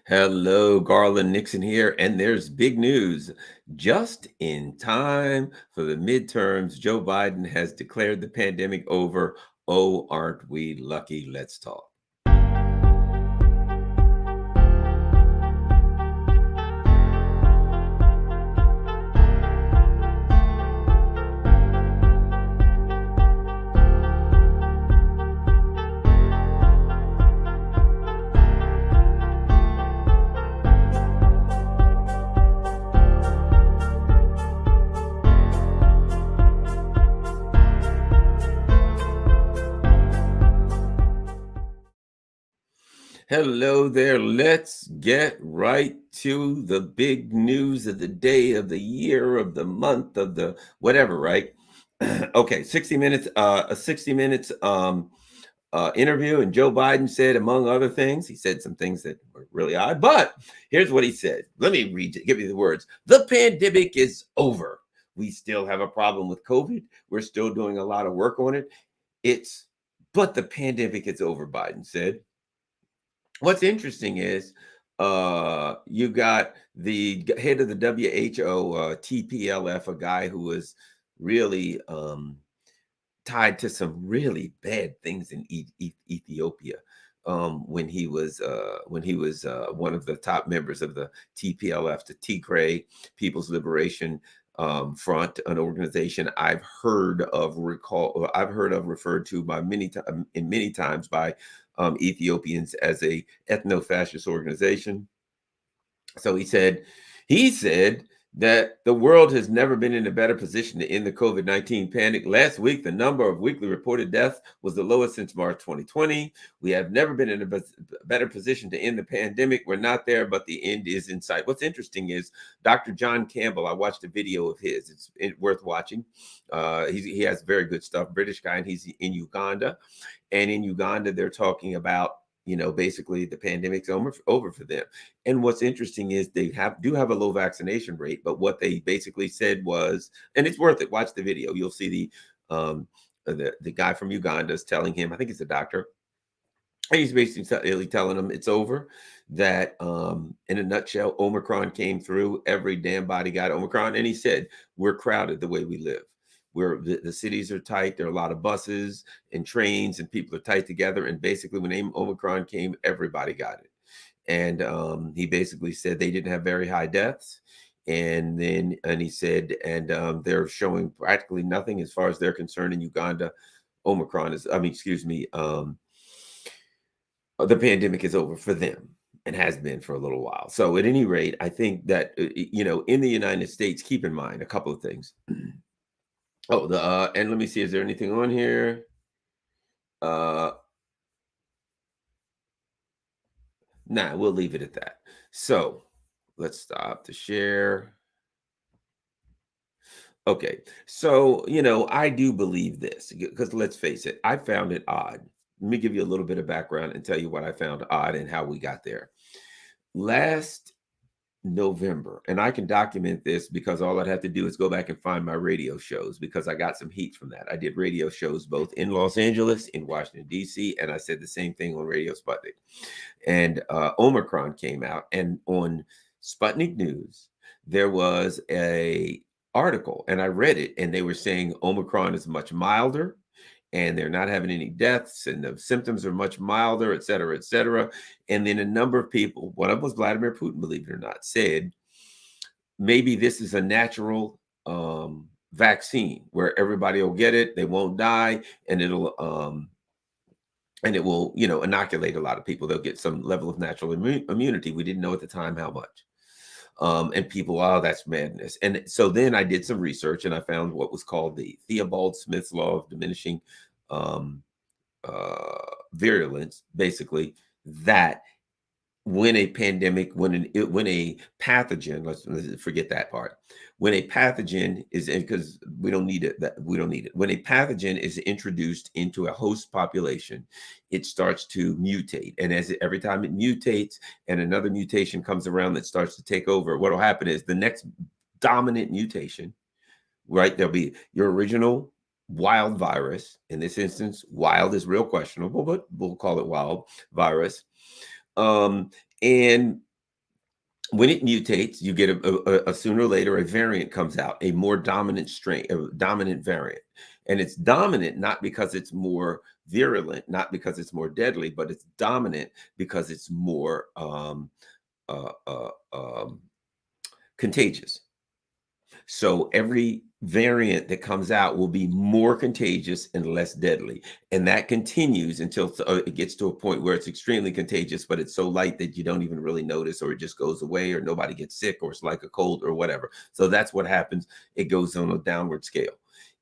Hello, Garland Nixon here, and there's big news. Just in time for the midterms, Joe Biden has declared the pandemic over. Oh, aren't we lucky? Let's talk. Hello there. Let's get right to the big news of the day, of the year, of the month, of the whatever, right? Okay, 60 minutes, a 60 minutes interview, and Joe Biden said, among other things, he said some things that were really odd, but here's what he said. Let me give you the words. The pandemic is over. We still have a problem with COVID. We're still doing a lot of work on it. But the pandemic is over, Biden said. What's interesting is you got the head of the WHO, TPLF, a guy who was really tied to some really bad things in Ethiopia when he was one of the top members of the TPLF, the Tigray People's Liberation Front, an organization I've heard of referred to by many times by Ethiopians as a ethno-fascist organization. So he said that the world has never been in a better position to end the COVID-19 panic. Last week, the number of weekly reported deaths was the lowest since March 2020. We have never been in a better position to end the pandemic. We're not there, but the end is in sight. What's interesting is Dr. John Campbell. I watched a video of his. It's worth watching. He has very good stuff. British guy, and he's in Uganda. And in Uganda, they're talking about, basically the pandemic's over for them. And what's interesting is they do have a low vaccination rate, but what they basically said was, and it's worth it. Watch the video. You'll see the guy from Uganda is telling him, I think it's a doctor. He's basically telling him it's over. That in a nutshell, Omicron came through. Every damn body got Omicron, and he said we're crowded the way we live. Where the cities are tight. There are a lot of buses and trains, and people are tight together. And basically, when Omicron came, everybody got it. And he basically said they didn't have very high deaths. And he said, they're showing practically nothing as far as they're concerned in Uganda. The pandemic is over for them and has been for a little while. So at any rate, I think that, in the United States, keep in mind a couple of things. And let me see, is there anything on here? Nah, we'll leave it at that. So let's stop the share. Okay, so I do believe this because let's face it, I found it odd. Let me give you a little bit of background and tell you what I found odd and how we got there. Last November, and I can document this because all I'd have to do is go back and find my radio shows because I got some heat from that. I did radio shows both in Los Angeles, in Washington, D.C., and I said the same thing on Radio Sputnik. And Omicron came out, and on Sputnik News, there was a article, and I read it, and they were saying Omicron is much milder, and they're not having any deaths, and the symptoms are much milder, et cetera, et cetera. And then a number of people, one of them was Vladimir Putin, believe it or not, said maybe this is a natural vaccine where everybody will get it, they won't die, and it will, inoculate a lot of people. They'll get some level of natural immunity. We didn't know at the time how much. And people, oh, that's madness. And so then I did some research and I found what was called the Theobald Smith's law of diminishing virulence, basically, that when a pandemic, when a pathogen, let's forget that part. When a pathogen is, because we don't need it, When a pathogen is introduced into a host population, it starts to mutate. And every time it mutates and another mutation comes around that starts to take over, what will happen is the next dominant mutation, right? There'll be your original wild virus. In this instance, wild is real questionable, but we'll call it wild virus. And when it mutates, you get a sooner or later a variant comes out, a more dominant strain, a dominant variant, and it's dominant not because it's more virulent, not because it's more deadly, but it's dominant because it's more uh, uh, um, contagious. So every variant that comes out will be more contagious and less deadly. And that continues until it gets to a point where it's extremely contagious, but it's so light that you don't even really notice, or it just goes away, or nobody gets sick, or it's like a cold or whatever. So that's what happens. It goes on a downward scale.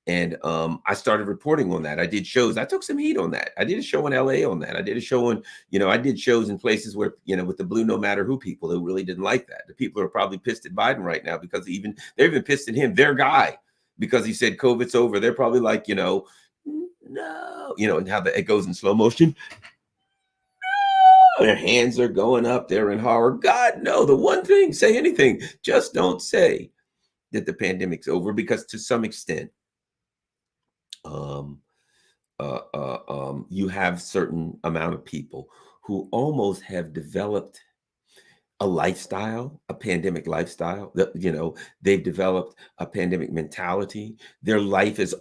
And I started reporting on that. I did shows. I took some heat on that. I did a show in LA on that. I did a show in, I did shows in places where, with the blue no matter who people who really didn't like that. The people are probably pissed at Biden right now because they're even pissed at him, their guy, because he said COVID's over. They're probably like, no, and how it goes in slow motion. Their hands are going up. They're in horror. God, no, the one thing, say anything. Just don't say that the pandemic's over, because to some extent, um, you have certain amount of people who almost have developed a lifestyle, a pandemic lifestyle. They've developed a pandemic mentality. Their life is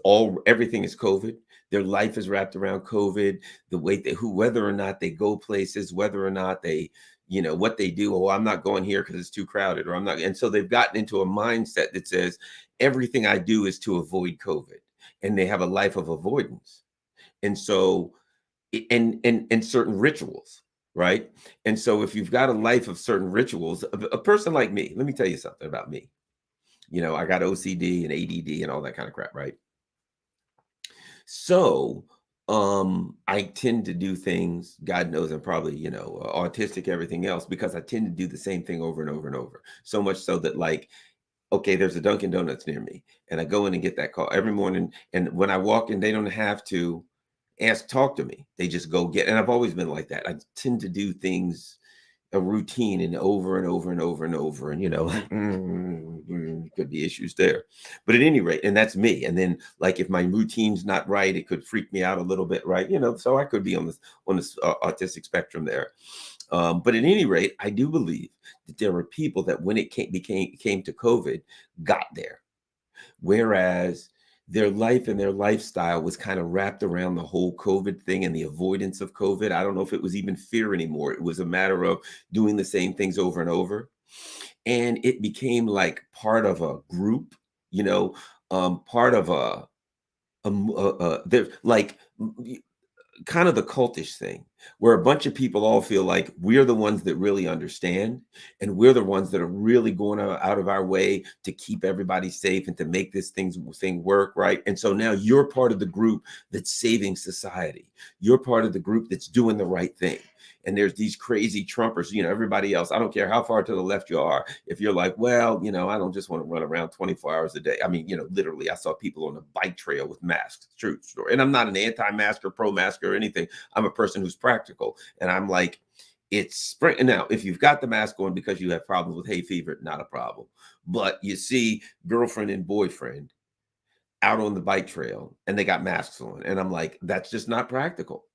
everything is COVID. Their life is wrapped around COVID. The way whether or not they go places, whether or not they, what they do. Oh, I'm not going here because it's too crowded, or I'm not. And so they've gotten into a mindset that says everything I do is to avoid COVID, and they have a life of avoidance. And so, and certain rituals, right? And so if you've got a life of certain rituals, a person like me, let me tell you something about me. I got OCD and ADD and all that kind of crap, right? So I tend to do things, God knows I'm probably, autistic, everything else, because I tend to do the same thing over and over and over. So much so that, like, okay, there's a Dunkin' Donuts near me, and I go in and get that call every morning. And when I walk in, they don't have to talk to me. They just go get, and I've always been like that. I tend to do things, a routine, and over and over and over and over. And, could be issues there. But at any rate, and that's me. And then, like, if my routine's not right, it could freak me out a little bit, right? So I could be on this autistic spectrum there. But at any rate, I do believe that there were people that when it came to COVID, got there. Whereas their life and their lifestyle was kind of wrapped around the whole COVID thing and the avoidance of COVID. I don't know if it was even fear anymore. It was a matter of doing the same things over and over. And it became like part of a group, part of they're like kind of the cultish thing, where a bunch of people all feel like we're the ones that really understand, and we're the ones that are really going out of our way to keep everybody safe and to make this thing work, right? And so now you're part of the group that's saving society. You're part of the group that's doing the right thing. And there's these crazy Trumpers, everybody else. I don't care how far to the left you are. If you're like, well, I don't just want to run around 24 hours a day. I mean, literally, I saw people on a bike trail with masks. True story. And I'm not an anti-mask or pro-mask or anything. I'm a person who's practical. And I'm like, it's spring. Now, if you've got the mask on because you have problems with hay fever, not a problem. But you see girlfriend and boyfriend out on the bike trail and they got masks on. And I'm like, that's just not practical.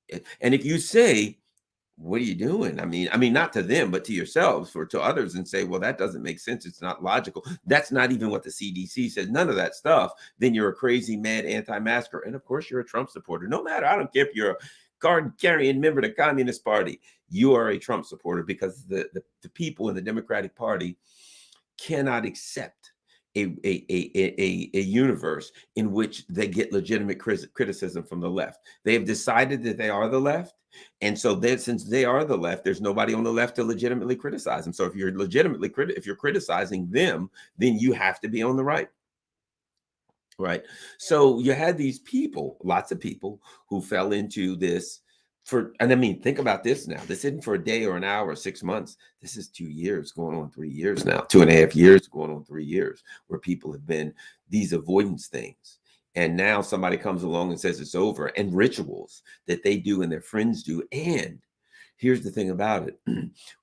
And if you say, what are you doing? I mean, not to them, but to yourselves or to others, and say, well, that doesn't make sense. It's not logical. That's not even what the CDC says. None of that stuff. Then you're a crazy, mad anti-masker. And of course, you're a Trump supporter. No matter, I don't care if you're a card-carrying member of the Communist Party, you are a Trump supporter, because the people in the Democratic Party cannot accept a universe in which they get legitimate criticism from the left. They have decided that they are the left. And so since they are the left, there's nobody on the left to legitimately criticize them. So if you're if you're criticizing them, then you have to be on the right. Right. So you had these people, lots of people, who fell into this and I mean, think about this now. This isn't for a day or an hour or 6 months. This is 2 years going on 3 years now, 2.5 years going on 3 years, where people have been these avoidance things. And now somebody comes along and says it's over, and rituals that they do and their friends do. And Here's the thing about it.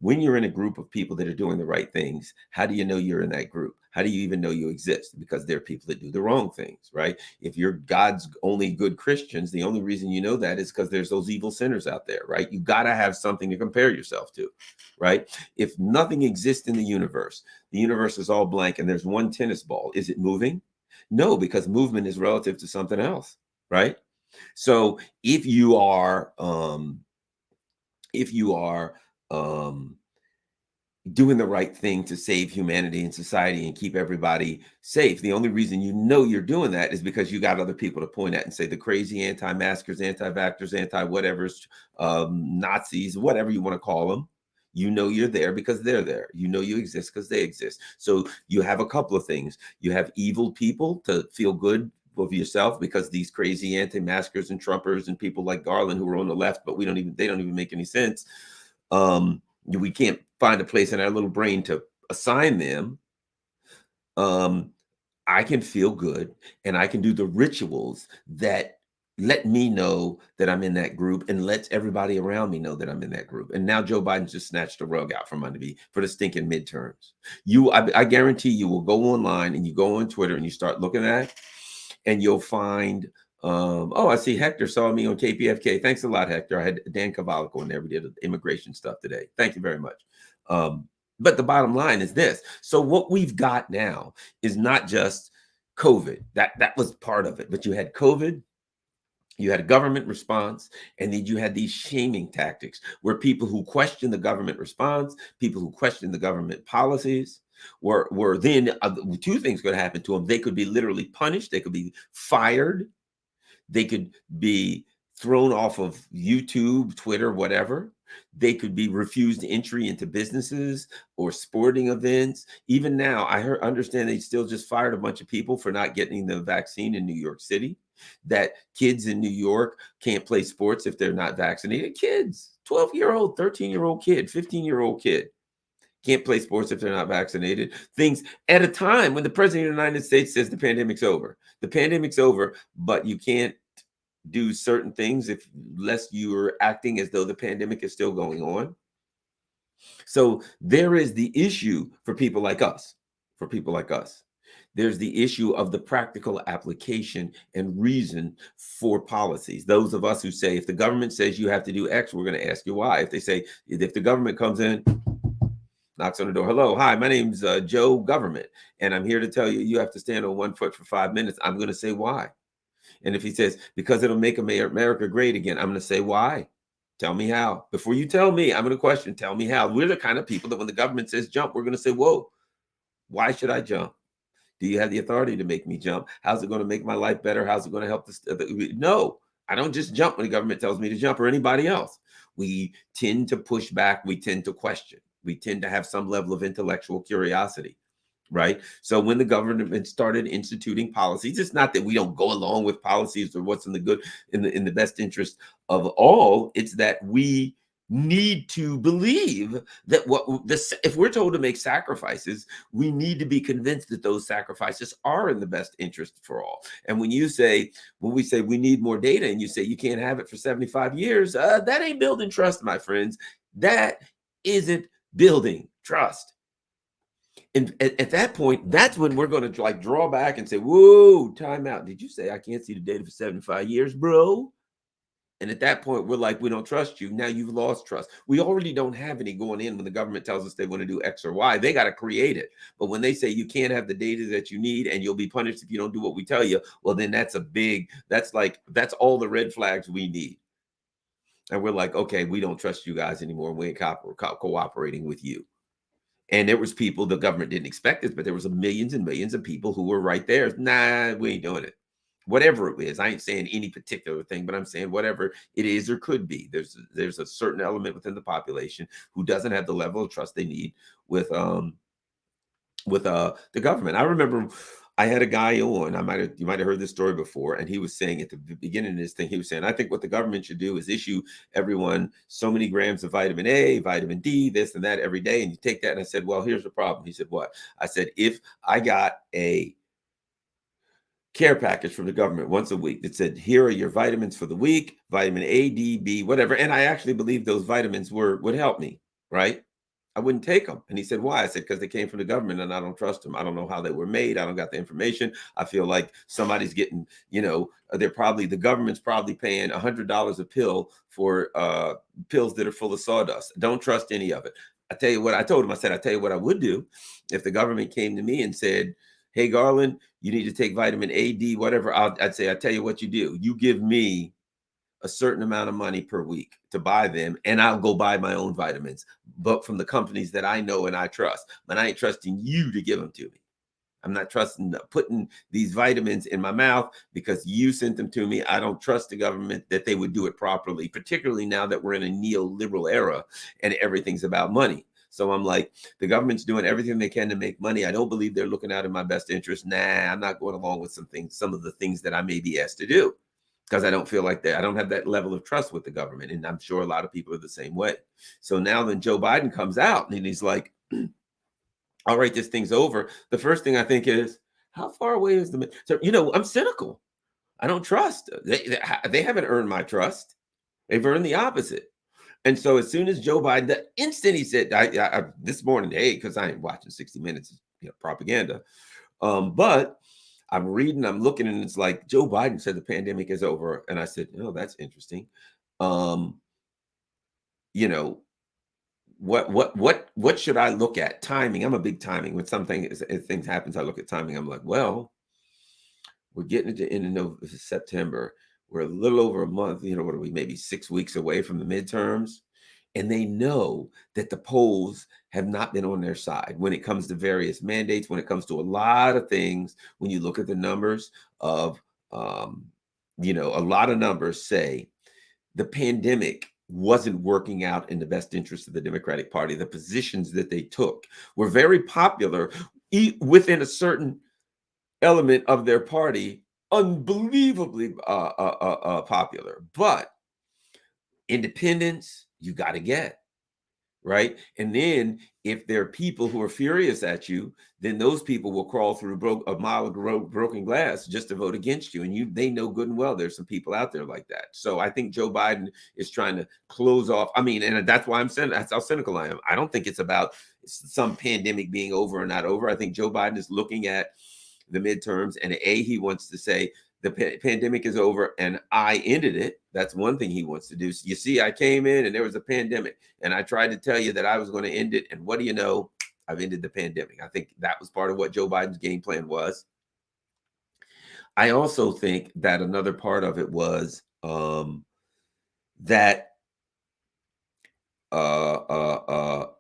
When you're in a group of people that are doing the right things, how do you know you're in that group? How do you even know you exist? Because there are people that do the wrong things, right? If you're God's only good Christians, the only reason you know that is because there's those evil sinners out there, right? You got to have something to compare yourself to, right? If nothing exists in the universe is all blank and there's one tennis ball, is it moving? No, because movement is relative to something else, right? So if you are um doing the right thing to save humanity and society and keep everybody safe, the only reason you know you're doing that is because you got other people to point at and say the crazy anti-maskers, anti-vaxxers, anti-whatevers, Nazis, whatever you want to call them. You know you're there because they're there. You know you exist because they exist. So you have a couple of things. You have evil people to feel good of yourself because these crazy anti-maskers and Trumpers and people like Garland who are on the left, but they don't even make any sense. We can't find a place in our little brain to assign them. um, I can feel good and I can do the rituals that let me know that I'm in that group and lets everybody around me know that I'm in that group. And now Joe Biden just snatched the rug out from under me for the stinking midterms. I guarantee you will go online and you go on Twitter and you start looking at it and you'll find, oh, I see Hector saw me on KPFK. Thanks a lot, Hector. I had Dan Cavalico in there. We did immigration stuff today. Thank you very much. But the bottom line is this. So what we've got now is not just COVID. That was part of it. But you had COVID, you had a government response, and then you had these shaming tactics where people who question the government response, people who question the government policies, were then two things could happen to them. They could be literally punished. They could be fired. They could be thrown off of YouTube, Twitter, whatever. They could be refused entry into businesses or sporting events. Even now, understand they still just fired a bunch of people for not getting the vaccine in New York City. That kids in New York can't play sports if they're not vaccinated. Kids, 12-year-old, 13-year-old kid, 15-year-old kid can't play sports if they're not vaccinated. Things at a time when the president of the United States says the pandemic's over. The pandemic's over, but you can't do certain things unless you are acting as though the pandemic is still going on. So there is the issue for people like us, There's the issue of the practical application and reason for policies. Those of us who say, if the government says you have to do X, we're going to ask you why. If the government comes in, knocks on the door, hello, hi, my name's Joe Government, and I'm here to tell you, you have to stand on one foot for 5 minutes. I'm going to say why. And if he says, because it'll make America great again, I'm going to say, why? Tell me how. Before you tell me, I'm going to question, tell me how. We're the kind of people that when the government says jump, we're going to say, whoa, why should I jump? Do you have the authority to make me jump? How's it going to make my life better? How's it going to help this? No, I don't just jump when the government tells me to jump or anybody else. We tend to push back. We tend to question. We tend to have some level of intellectual curiosity. Right. So when the government started instituting policies, it's not that we don't go along with policies or what's in the good in the best interest of all. It's that we need to believe that if we're told to make sacrifices, we need to be convinced that those sacrifices are in the best interest for all. And when we say we need more data and you say you can't have it for 75 years, that ain't building trust, my friends. That isn't building trust. And at that point, that's when we're going to like draw back and say, whoa, time out. Did you say I can't see the data for 75 years, bro? And at that point, we're like, we don't trust you. Now you've lost trust. We already don't have any going in when the government tells us they want to do X or Y. They got to create it. But when they say you can't have the data that you need and you'll be punished if you don't do what we tell you, well, then that's all the red flags we need. And we're like, okay, we don't trust you guys anymore. We ain't cooperating with you. And there was people, the government didn't expect this, but there was millions and millions of people who were right there. Nah, we ain't doing it. Whatever it is, I ain't saying any particular thing, but I'm saying whatever it is or could be. There's a certain element within the population who doesn't have the level of trust they need with the government. I remember I had a guy on, you might have heard this story before, and he was saying at the beginning of this thing, he was saying, I think what the government should do is issue everyone so many grams of vitamin A, vitamin D, this and that every day, and you take that. And I said, well, here's the problem. He said, what? I said, if I got a care package from the government once a week that said, here are your vitamins for the week, vitamin A, D, B, whatever. And I actually believe those vitamins would help me, right? I wouldn't take them. And he said, why? I said, because they came from the government and I don't trust them. I don't know how they were made. I don't got the information. I feel like somebody's getting, the government's probably paying $100 a pill for pills that are full of sawdust. Don't trust any of it. I tell you what, I told him, I said, I tell you what I would do if the government came to me and said, hey, Garland, you need to take vitamin A, D, whatever. I'd say, I tell you what you do. You give me a certain amount of money per week to buy them, and I'll go buy my own vitamins, but from the companies that I know and I trust. But I ain't trusting you to give them to me. I'm not trusting putting these vitamins in my mouth because you sent them to me. I don't trust the government that they would do it properly, particularly now that we're in a neoliberal era and everything's about money. So I'm like, the government's doing everything they can to make money. I don't believe they're looking out in my best interest. Nah, I'm not going along with some of the things that I may be asked to do because I don't feel like that. I don't have that level of trust with the government. And I'm sure a lot of people are the same way. So now when Joe Biden comes out and he's like, all right, this thing's over. The first thing I think is, how far away is the, so, I'm cynical. I don't trust. They haven't earned my trust. They've earned the opposite. And so as soon as Joe Biden, the instant he said, I this morning, hey, because I ain't watching 60 Minutes, propaganda. But I'm reading, I'm looking, and it's like Joe Biden said the pandemic is over. And I said, oh, that's interesting. What should I look at? Timing. I'm a big timing. When things happens, I look at timing. I'm like, well, we're getting into the end of September. We're a little over a month, what are we, maybe 6 weeks away from the midterms. And they know that the polls have not been on their side when it comes to various mandates, when it comes to a lot of things. When you look at the numbers of, a lot of numbers say the pandemic wasn't working out in the best interest of the Democratic Party. The positions that they took were very popular within a certain element of their party, unbelievably popular. But independence, you got to get. Right. And then if there are people who are furious at you, then those people will crawl through a mile of broken glass just to vote against you. And they know good and well there's some people out there like that. So I think Joe Biden is trying to close off. I mean, and that's why I'm saying that's how cynical I am. I don't think it's about some pandemic being over or not over. I think Joe Biden is looking at the midterms and he wants to say, the pandemic is over and I ended it. That's one thing he wants to do. So you see, I came in and there was a pandemic and I tried to tell you that I was going to end it. And what do you know? I've ended the pandemic. I think that was part of what Joe Biden's game plan was. I also think that another part of it was that the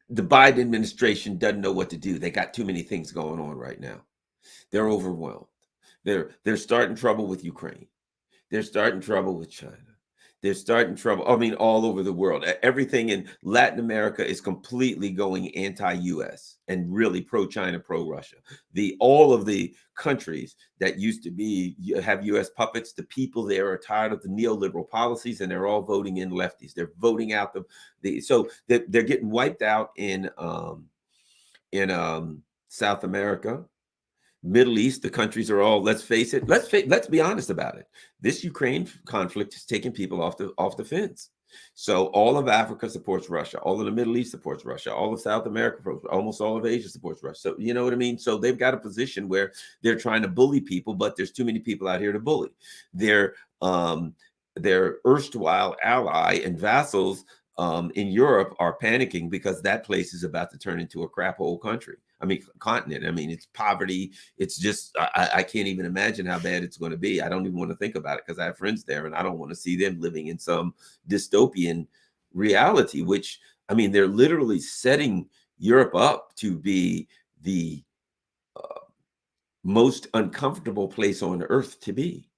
Biden administration doesn't know what to do. They got too many things going on right now. They're overwhelmed. They're starting trouble with Ukraine. They're starting trouble with China. They're starting trouble, all over the world. Everything in Latin America is completely going anti-US and really pro-China, pro-Russia. All of the countries that used to have US puppets, the people there are tired of the neoliberal policies and they're all voting in lefties. They're voting out so they're getting wiped out in South America. Middle East, the countries are all, let's face it, let's be honest about it. This Ukraine conflict is taking people off the fence. So all of Africa supports Russia. All of the Middle East supports Russia. All of South America, almost all of Asia supports Russia. So you know what I mean? So they've got a position where they're trying to bully people, but there's too many people out here to bully. Their erstwhile ally and vassals in Europe are panicking because that place is about to turn into a crap hole continent. It's poverty. It's just, I can't even imagine how bad it's going to be. I don't even want to think about it because I have friends there and I don't want to see them living in some dystopian reality, which, they're literally setting Europe up to be the most uncomfortable place on earth to be,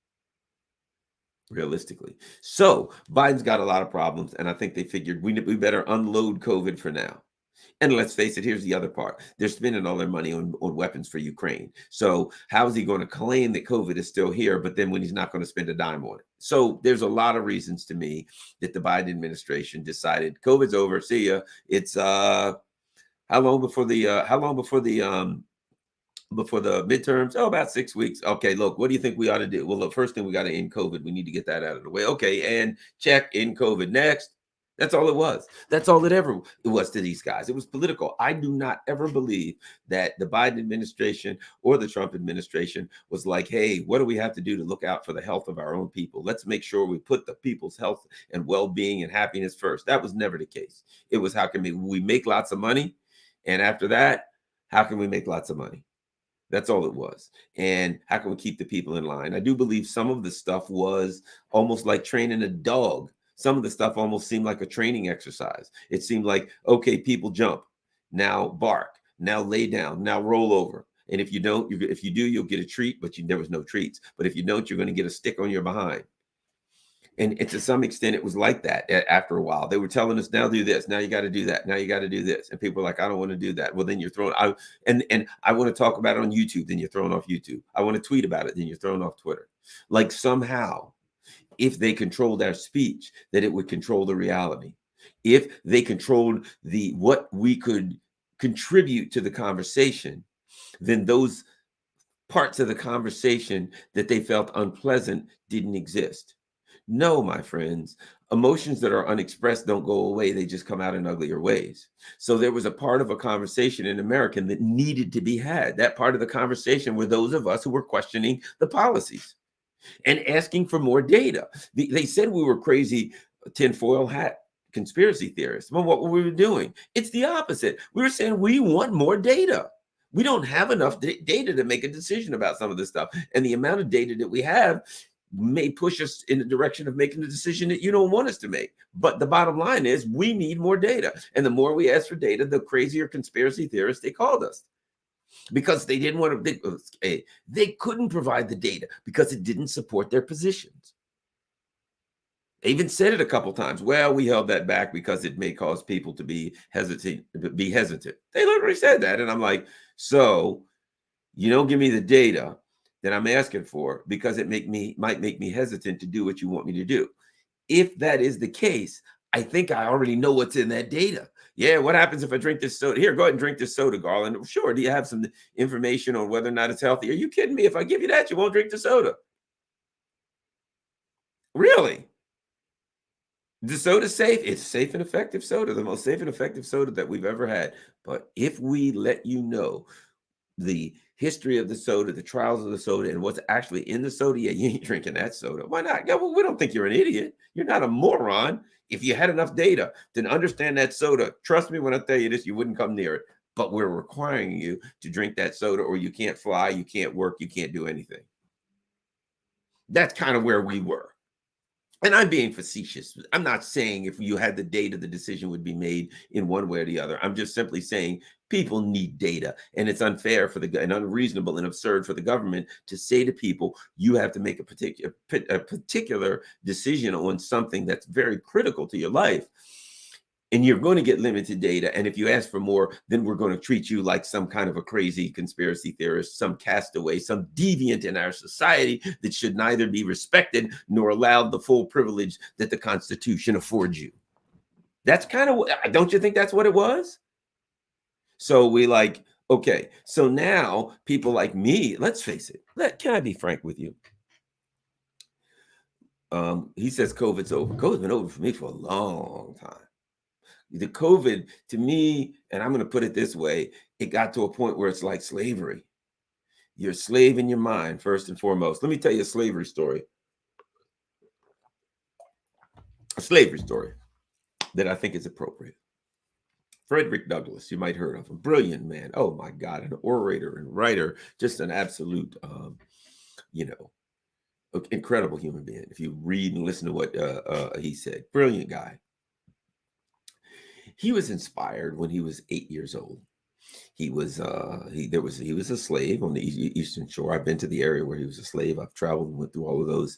realistically. So Biden's got a lot of problems. And I think they figured we better unload COVID for now. And let's face it, here's the other part. They're spending all their money on weapons for Ukraine. So how is he going to claim that COVID is still here, but then when he's not going to spend a dime on it? So there's a lot of reasons to me that the Biden administration decided COVID's over. See ya. It's how long before the before the midterms? Oh, about 6 weeks. Okay, look, what do you think we ought to do? Well, the first thing we got to end COVID. We need to get that out of the way. Okay, and check, end COVID. Next. That's all it was. That's all it was to these guys. It was political. I do not ever believe that the Biden administration or the Trump administration was like, hey, what do we have to do to look out for the health of our own people? Let's make sure we put the people's health and well-being and happiness first. That was never the case. It was, how can we make lots of money? And after that, how can we make lots of money? That's all it was. And how can we keep the people in line? I do believe some of the stuff was almost like training a dog. Some of the stuff almost seemed like a training exercise. It seemed like, okay, people jump, now bark, now lay down, now roll over. And if you don't, if you do, you'll get a treat, but there was no treats. But if you don't, you're going to get a stick on your behind. And to some extent, it was like that after a while. They were telling us, now do this. Now you got to do that. Now you got to do this. And people were like, I don't want to do that. Well, then you're thrown out. And I want to talk about it on YouTube. Then you're thrown off YouTube. I want to tweet about it. Then you're thrown off Twitter. Like somehow, if they controlled our speech, that it would control the reality. If they controlled what we could contribute to the conversation, then those parts of the conversation that they felt unpleasant didn't exist. No, my friends, emotions that are unexpressed don't go away. They just come out in uglier ways. So there was a part of a conversation in America that needed to be had. That part of the conversation were those of us who were questioning the policies and asking for more data. They said we were crazy tinfoil hat conspiracy theorists. Well, what were we doing? It's the opposite. We were saying we want more data. We don't have enough data to make a decision about some of this stuff. And the amount of data that we have may push us in the direction of making the decision that you don't want us to make. But the bottom line is we need more data. And the more we ask for data, the crazier conspiracy theorists they called us. Because they didn't want to, they couldn't provide the data because it didn't support their positions. They even said it a couple times. Well, we held that back because it may cause people to be hesitant. They literally said that. And I'm like, so you don't give me the data that I'm asking for because it might make me hesitant to do what you want me to do. If that is the case, I think I already know what's in that data. Yeah, what happens if I drink this soda? Here, go ahead and drink this soda, Garland. Sure, do you have some information on whether or not it's healthy? Are you kidding me? If I give you that, you won't drink the soda. Really? The soda's safe. It's safe and effective soda, the most safe and effective soda that we've ever had. But if we let you know the history of the soda, the trials of the soda, and what's actually in the soda, yeah, you ain't drinking that soda. Why not? Yeah, well, we don't think you're an idiot. You're not a moron. If you had enough data to understand that soda, trust me when I tell you this, you wouldn't come near it. But we're requiring you to drink that soda or you can't fly, you can't work, you can't do anything. That's kind of where we were. And I'm being facetious. I'm not saying if you had the data, the decision would be made in one way or the other. I'm just simply saying people need data. And it's unfair and unreasonable and absurd for the government to say to people, you have to make a particular decision on something that's very critical to your life. And you're going to get limited data. And if you ask for more, then we're going to treat you like some kind of a crazy conspiracy theorist, some castaway, some deviant in our society that should neither be respected nor allowed the full privilege that the Constitution affords you. That's kind of, don't you think that's what it was? So we like, okay, so now people like me, let's face it, can I be frank with you? He says COVID's over. COVID's been over for me for a long time. The COVID, to me, and I'm going to put it this way, it got to a point where it's like slavery. You're a slave in your mind, first and foremost. Let me tell you a slavery story. A slavery story that I think is appropriate. Frederick Douglass, you might heard of him. Brilliant man. Oh my God, an orator and writer, just an absolute, incredible human being. If you read and listen to what he said, brilliant guy. He was inspired when he was 8 years old. He was a slave on the Eastern Shore. I've been to the area where he was a slave. I've traveled and went through all of those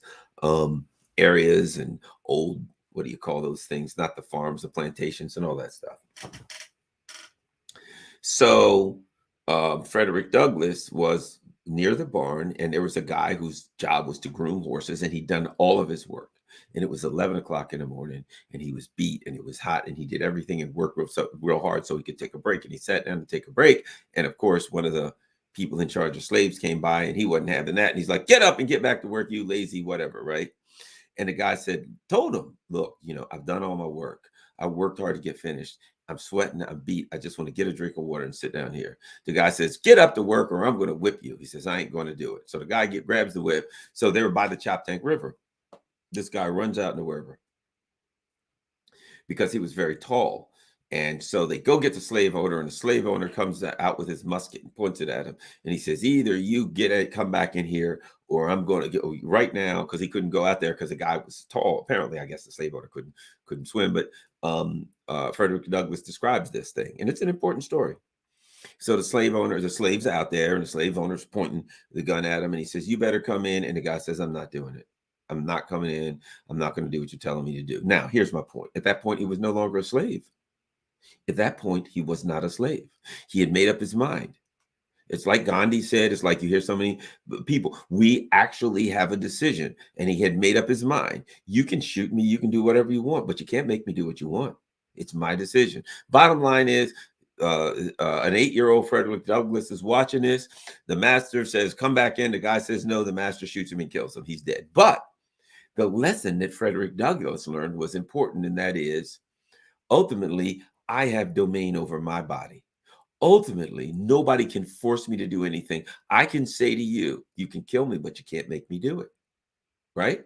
areas and old, what do you call those things? Not the farms, the plantations and all that stuff. So Frederick Douglass was near the barn, and there was a guy whose job was to groom horses, and he'd done all of his work. And it was 11 o'clock in the morning, and he was beat, and it was hot, and he did everything and worked real hard so he could take a break. And he sat down to take a break. And of course, one of the people in charge of slaves came by, and he wasn't having that. And he's like, get up and get back to work, you lazy whatever, right? And the guy told him, look, I've done all my work. I worked hard to get finished. I'm sweating. I'm beat. I just want to get a drink of water and sit down here. The guy says, get up to work or I'm going to whip you. He says, I ain't going to do it. So the guy grabs the whip. So they were by the Choptank River. This guy runs out in the river because he was very tall. And so they go get the slave owner, and the slave owner comes out with his musket and points it at him. And he says, either you come back in here, or I'm going to go right now, because he couldn't go out there because the guy was tall. Apparently, I guess the slave owner couldn't swim. But Frederick Douglass describes this thing, and it's an important story. So the slave's out there, and the slave owner's pointing the gun at him, and he says, you better come in. And the guy says, I'm not doing it. I'm not coming in. I'm not going to do what you're telling me to do. Now, here's my point. At that point, he was no longer a slave. At that point, he was not a slave. He had made up his mind. It's like Gandhi said, it's like you hear so many people, we actually have a decision, and he had made up his mind. You can shoot me, you can do whatever you want, but you can't make me do what you want. It's my decision. Bottom line is, an 8-year-old Frederick Douglass is watching this. The master says, come back in. The guy says no. The master shoots him and kills him. He's dead. But the lesson that Frederick Douglass learned was important, and that is, ultimately, I have domain over my body. Ultimately, nobody can force me to do anything. I can say to you, you can kill me, but you can't make me do it. Right?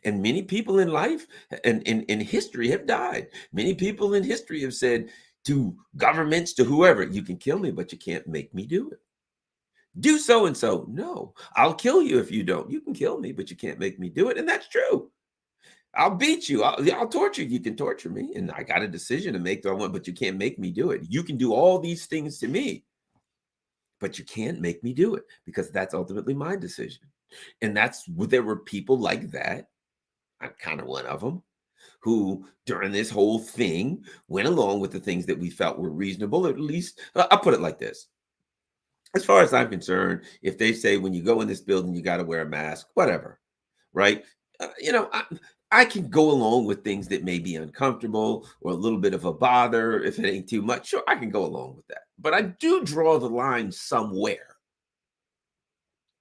And many people in life and in history have died. Many people in history have said to governments, to whoever, you can kill me, but you can't make me do it. Do so and so. No, I'll kill you if you don't. You can kill me, but you can't make me do it. And that's true. I'll beat you. I'll torture you. You can torture me. And I got a decision to make, but you can't make me do it. You can do all these things to me, but you can't make me do it, because that's ultimately my decision. And there were people like that. I'm kind of one of them, who during this whole thing went along with the things that we felt were reasonable. At least I'll put it like this. As far as I'm concerned, if they say when you go in this building, you got to wear a mask, whatever, right? I can go along with things that may be uncomfortable or a little bit of a bother. If it ain't too much, sure, I can go along with that. But I do draw the line somewhere.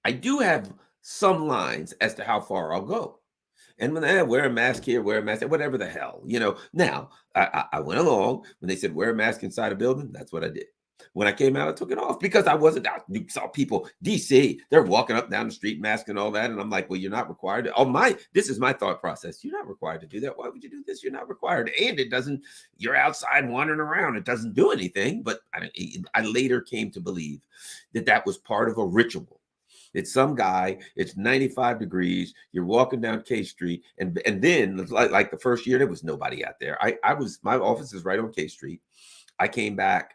I do have some lines as to how far I'll go. And when I wear a mask here, wear a mask there, whatever the hell, Now, I went along when they said wear a mask inside a building. That's what I did. When I came out, I took it off because I wasn't out. You saw people, DC, they're walking up down the street, mask and all that. And I'm like, well, you're not required to. This is my thought process. You're not required to do that. Why would you do this? You're not required. And it doesn't, you're outside wandering around. It doesn't do anything. But I later came to believe that was part of a ritual. It's some guy, it's 95 degrees, you're walking down K Street, and then like the first year, there was nobody out there. My office is right on K Street. I came back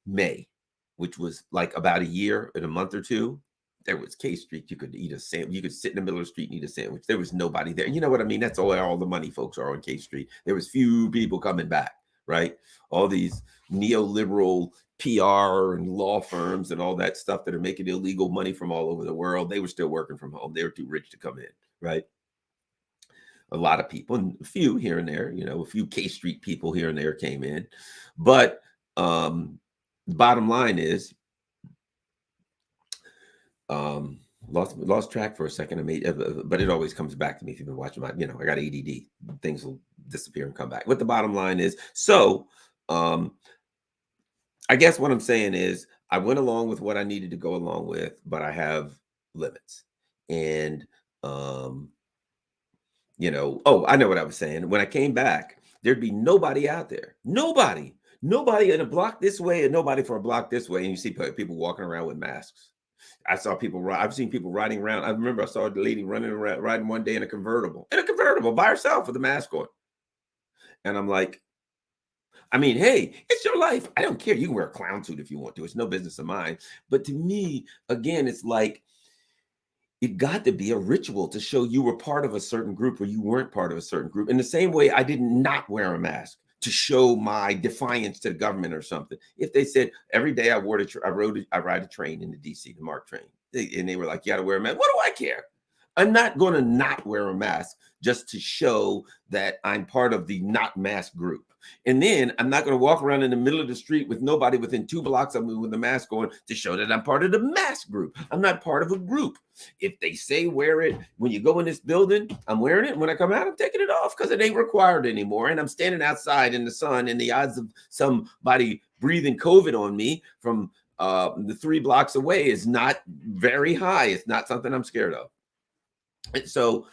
May, which was like about a year and a month or two. There was K Street. You could eat a sandwich. You could sit in the middle of the street and eat a sandwich. There was nobody there. You know what I mean? That's all the money folks are on K Street. There was few people coming back, right? All these neoliberal PR and law firms and all that stuff that are making illegal money from all over the world. They were still working from home. They were too rich to come in, right? A lot of people, and a few here and there, a few K Street people here and there came in. But the bottom line is, lost track for a second. But it always comes back to me if you've been watching I got ADD. Things will disappear and come back. But the bottom line is, I guess what I'm saying is I went along with what I needed to go along with, but I have limits. And, I know what I was saying. When I came back, there'd be nobody out there. Nobody in a block this way and nobody for a block this way. And you see people walking around with masks. I've seen people riding around. I remember I saw a lady riding one day in a convertible by herself with a mask on. And I'm like, hey, it's your life. I don't care. You can wear a clown suit if you want to. It's no business of mine. But to me, again, it's like it got to be a ritual to show you were part of a certain group or you weren't part of a certain group. In the same way, I did not wear a mask to show my defiance to the government or something. If they said every day I ride a train into DC, the MARC train, and they were like, you got to wear a mask. What do I care? I'm not going to not wear a mask just to show that I'm part of the not mask group. And then I'm not going to walk around in the middle of the street with nobody within 2 blocks of me with a mask on to show that I'm part of the mask group. I'm not part of a group. If they say wear it when you go in this building, I'm wearing it. When I come out, I'm taking it off because it ain't required anymore. And I'm standing outside in the sun, and the odds of somebody breathing COVID on me from the 3 blocks away is not very high. It's not something I'm scared of. And so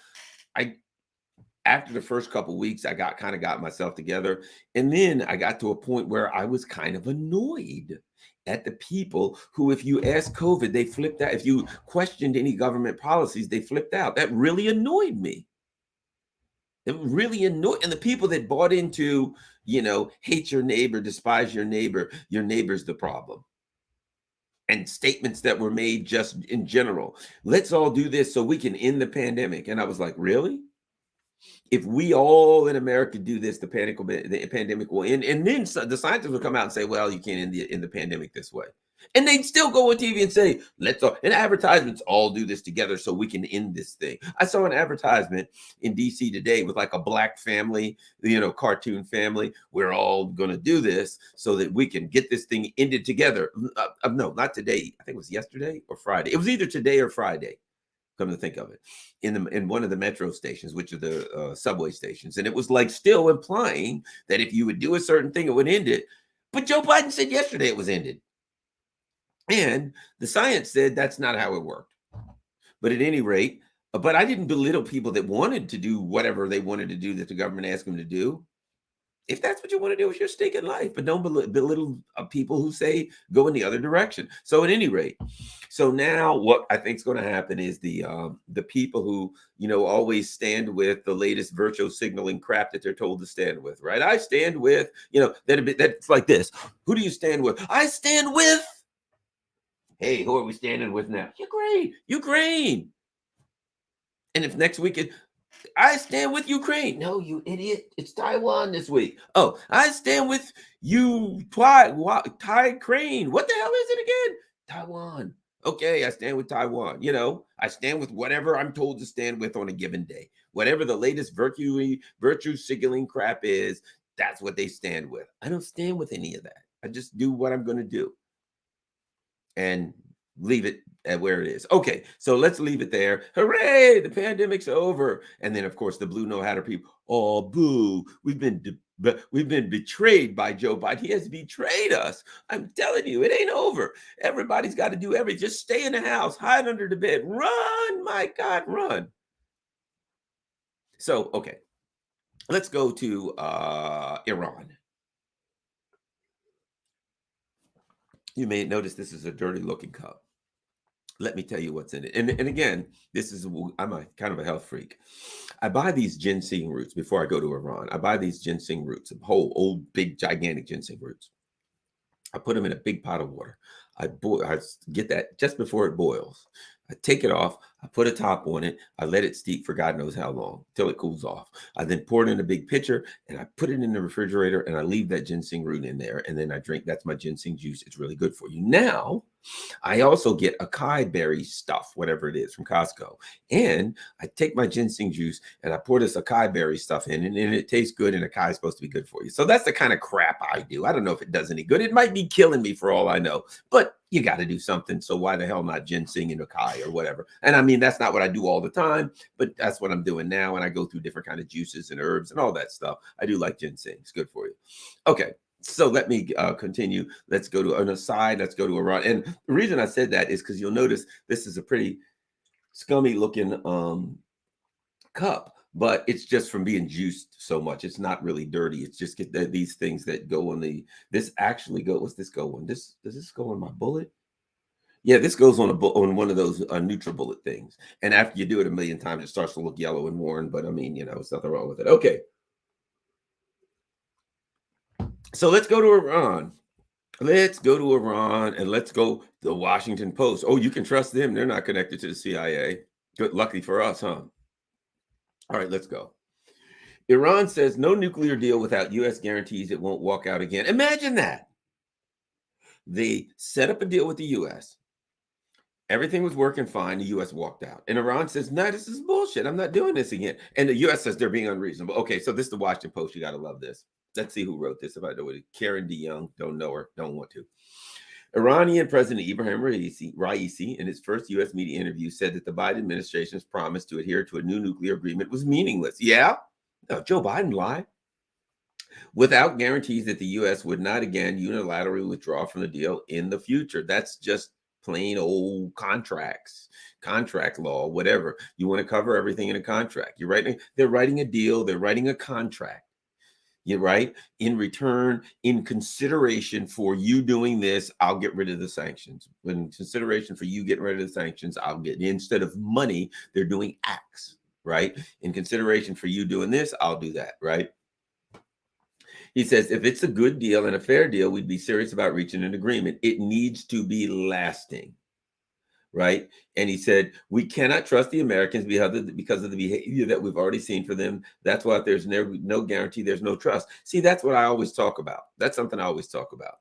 after the first couple of weeks, I got myself together. And then I got to a point where I was kind of annoyed at the people who, if you asked COVID, they flipped out. If you questioned any government policies, they flipped out. That really annoyed me. It really annoyed. And the people that bought into, hate your neighbor, despise your neighbor's the problem. And statements that were made just in general. Let's all do this so we can end the pandemic. And I was like, really? If we all in America do this, the pandemic will end. And then the scientists will come out and say, well, you can't end the pandemic this way. And they'd still go on TV and say, let's all, and advertisements all do this together so we can end this thing. I saw an advertisement in DC today with like a black family, cartoon family. We're all going to do this so that we can get this thing ended together. No, not today. I think it was yesterday or Friday. It was either today or Friday. Come to think of it, in one of the metro stations, which are the subway stations. And it was like still implying that if you would do a certain thing, it would end it. But Joe Biden said yesterday it was ended. And the science said that's not how it worked. But at any rate, but I didn't belittle people that wanted to do whatever they wanted to do that the government asked them to do. If that's what you want to do, it's your stinking life. But don't belittle people who say go in the other direction. So at any rate, so now what I think is going to happen is the people who always stand with the latest virtual signaling crap that they're told to stand with, right? I stand with that's like this. Who do you stand with? I stand with. Hey, who are we standing with now? Ukraine. And if next week I stand with Ukraine. No, you idiot. It's Taiwan this week. Oh, I stand with you, Thai Crane. What the hell is it again? Taiwan. Okay, I stand with Taiwan. I stand with whatever I'm told to stand with on a given day. Whatever the latest virtue signaling crap is, that's what they stand with. I don't stand with any of that. I just do what I'm going to do. And leave it at where it is. Okay, so let's leave it there. Hooray, the pandemic's over. And then, of course, the Blue No Hatter people, oh, boo, we've been betrayed by Joe Biden. He has betrayed us. I'm telling you, it ain't over. Everybody's got to do everything. Just stay in the house, hide under the bed, run, my God, run. So, okay, let's go to Iran. You may notice this is a dirty looking cup. Let me tell you what's in it. And again, I'm a kind of a health freak. I buy these ginseng roots before I go to Iran. I buy these ginseng roots, whole old, big, gigantic ginseng roots. I put them in a big pot of water. I get that just before it boils. I take it off. I put a top on it. I let it steep for God knows how long till it cools off. I then pour it in a big pitcher and I put it in the refrigerator and I leave that ginseng root in there. And then I drink. That's my ginseng juice. It's really good for you. Now, I also get acai berry stuff, whatever it is, from Costco. And I take my ginseng juice and I pour this acai berry stuff in, and it tastes good, and acai is supposed to be good for you. So that's the kind of crap I do. I don't know if it does any good. It might be killing me for all I know, but you got to do something. So why the hell not ginseng and acai or whatever? And I mean, that's not what I do all the time, but that's what I'm doing now. And I go through different kind of juices and herbs and all that stuff. I do like ginseng. It's good for you. Okay. So let me continue. Let's go to an aside. Let's go to Iran. And the reason I said that is because you'll notice this is a pretty scummy looking cup, but it's just from being juiced so much. It's not really dirty. It's just these things that go on this actually go. What's this go on? Does this go on my bullet? Yeah, this goes on on one of those NutriBullet things. And after you do it a million times, it starts to look yellow and worn. But I mean, there's nothing wrong with it. Okay. So let's go to Iran. Let's go to Iran and let's go to the Washington Post. Oh, you can trust them. They're not connected to the CIA. Good, lucky for us, huh? All right, let's go. Iran says no nuclear deal without U.S. guarantees it won't walk out again. Imagine that. They set up a deal with the U.S. Everything was working fine. The U.S. walked out. And Iran says, no, this is bullshit. I'm not doing this again. And the U.S. says they're being unreasonable. Okay, so this is the Washington Post. You got to love this. Let's see who wrote this. If I know it, Karen DeYoung. Don't know her. Don't want to. Iranian President Ibrahim Raisi, in his first U.S. media interview, said that the Biden administration's promise to adhere to a new nuclear agreement was meaningless. Yeah? No, Joe Biden lied. Without guarantees that the U.S. would not again unilaterally withdraw from the deal in the future. That's just plain old contracts, contract law, whatever. You want to cover everything in a contract. They're writing a deal, they're writing a contract. You're right. In return, in consideration for you doing this, I'll get rid of the sanctions. In consideration for you getting rid of the sanctions, I'll get, instead of money, they're doing acts, right? In consideration for you doing this, I'll do that, right? He says, if it's a good deal and a fair deal, we'd be serious about reaching an agreement. It needs to be lasting, right? And he said, we cannot trust the Americans because of the behavior that we've already seen for them. That's why if there's no guarantee, there's no trust. See, that's what I always talk about. That's something I always talk about.